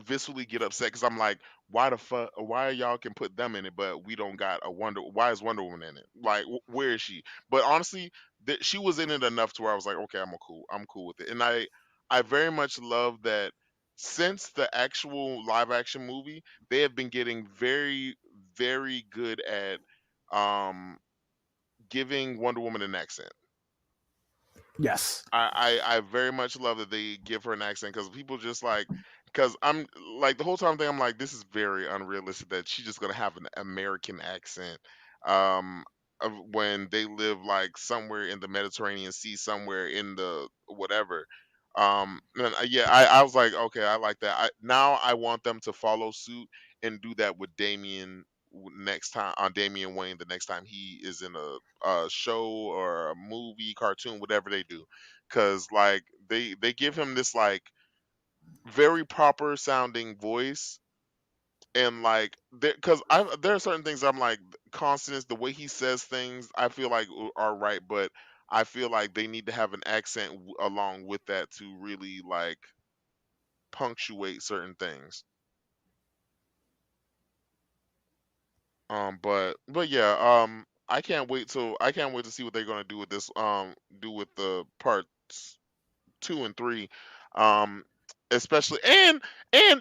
viscerally get upset because I'm like, why the fuck? Why y'all can put them in it, but we don't got a Wonder? Why is Wonder Woman in it? Like, where is she? But honestly, she was in it enough to where I was like, okay, I'm cool with it, and I very much love that since the actual live action movie, they have been getting very very good at um giving Wonder Woman an accent. Yes. I very much love that they give her an accent, because people just like, because I'm like the whole time thing I'm like, this is very unrealistic that she's just gonna have an American accent um when they live like somewhere in the Mediterranean Sea, somewhere in the whatever. And yeah, I was like, okay, I like that. Now I want them to follow suit and do that with Damian next time, on Damian Wayne, the next time he is in a show or a movie, cartoon, whatever they do, because like they give him this like very proper sounding voice, and like because there are certain things I'm like, consonants, the way he says things, I feel like are right, but I feel like they need to have an accent along with that to really like punctuate certain things. But yeah, I can't wait to see what they're gonna do with this do with the parts 2 and 3, um especially, and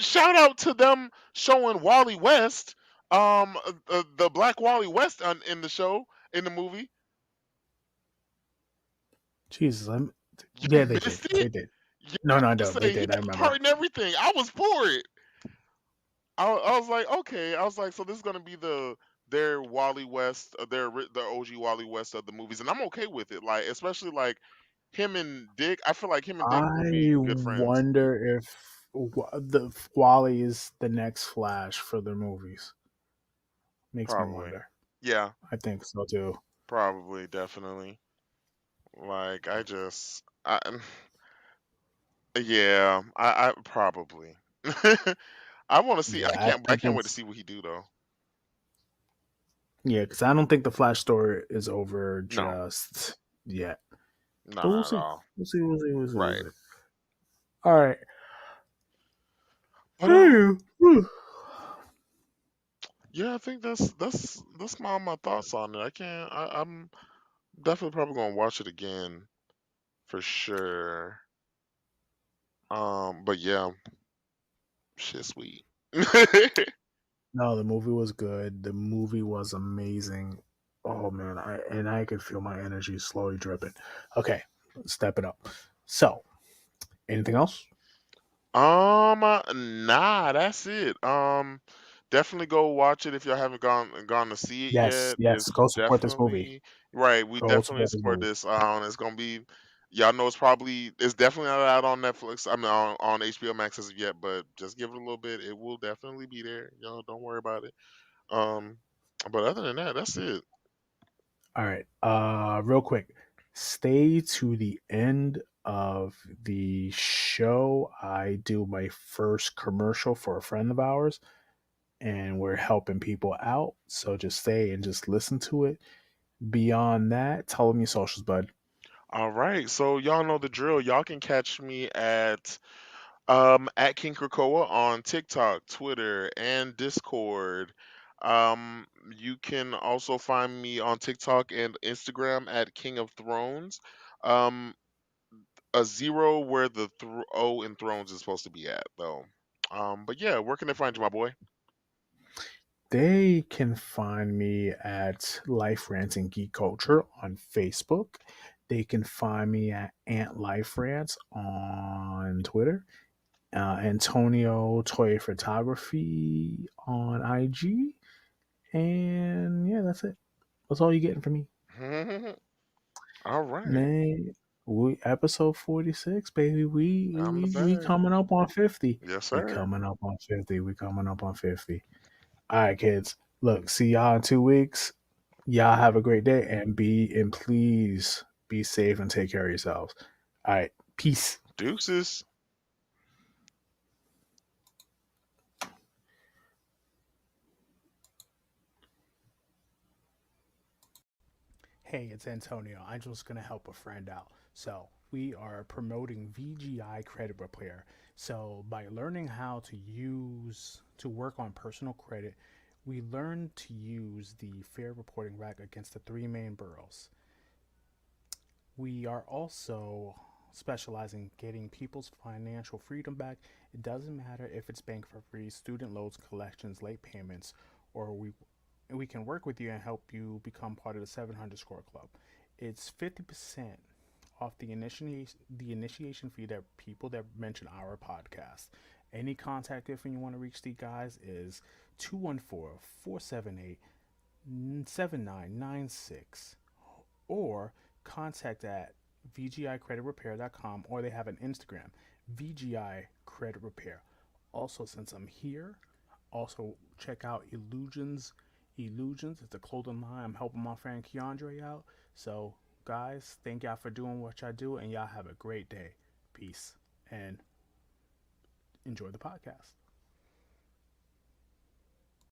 shout out to them showing Wally West, the black Wally West in the show, in the movie. Jesus, You yeah, they did. missed They it. did. You No, no, to no, they say he did. I had a remember. part and everything. I was for it. I was like, okay. I was like, so this is gonna be their Wally West, the OG Wally West of the movies, and I'm okay with it. Like, especially like him and Dick. I feel like him and Dick will I be good friends. wonder if the Wally is the next Flash for their movies. Makes me Probably. wonder. Yeah, I think so too. probably, definitely. Like yeah, I probably. I want to see. Yeah, I I can't think wait to see what he do though. yeah, because I don't think the Flash story is over No, just yet. no, But we'll not at see. all. We'll see. We'll see. We'll see. We'll Right. see. All right. But Hey. Whew. yeah, I think that's my thoughts on it. I can't. I'm definitely probably gonna watch it again for sure. But yeah, shit, sweet. No, the movie was good. The movie was amazing. Oh man, I could feel my energy slowly dripping. Okay, step it up. So, anything else? Nah, that's it. Definitely go watch it if y'all haven't gone to see it Yes, yet. yes. It's Go support this movie. definitely right. We Go definitely support this support movie. this. It's gonna be, y'all know it's definitely not out on Netflix. I mean on HBO Max as of yet, but just give it a little bit. It will definitely be there. Y'all don't worry about it. Um, but other than that, that's it. All right. Real quick, stay to the end of the show. I do my first commercial for a friend of ours, and we're helping people out. So just stay and just listen to it. Beyond that, tell them your socials, bud. All right, so y'all know the drill. Y'all can catch me at King Krakoa on TikTok, Twitter, and Discord. You can also find me on TikTok and Instagram at King of Thrones. Um, a zero where the O in Thrones is supposed to be at, though. But yeah, where can they find you, my boy? They can find me at Life Rants and Geek Culture on Facebook. They can find me at Ant Life Rants on Twitter. Antonio Toy Photography on IG. And yeah, that's it. That's all you're getting from me. All right, Man, we episode 46, baby. I'm the We bag. coming up on 50. Yes, We sir. coming up on 50. We coming up on 50. All right, kids. Look, see y'all in 2 weeks. Y'all have a great day and please be safe and take care of yourselves. All right. Peace. Deuces. Hey, it's Antonio. I'm just going to help a friend out. So, we are promoting VGI credit repair. So, by learning how to work on personal credit, we learn to use the fair reporting rack against the three main boroughs. We are also specializing getting people's financial freedom back. It doesn't matter if it's bank for free, student loans, collections, late payments, or we can work with you and help you become part of the 700 score club. It's 50% off the initiation fee that people that mention our podcast. Any contact info you want to reach the guys is 214-478-7996 or contact at vgicreditrepair.com, or they have an Instagram, VGI Credit Repair. Also, since I'm here, also check out Illusions. Illusions, it's a clothing line. I'm helping my friend Keandre out. So, guys, thank y'all for doing what y'all do, and y'all have a great day. Peace, and enjoy the podcast.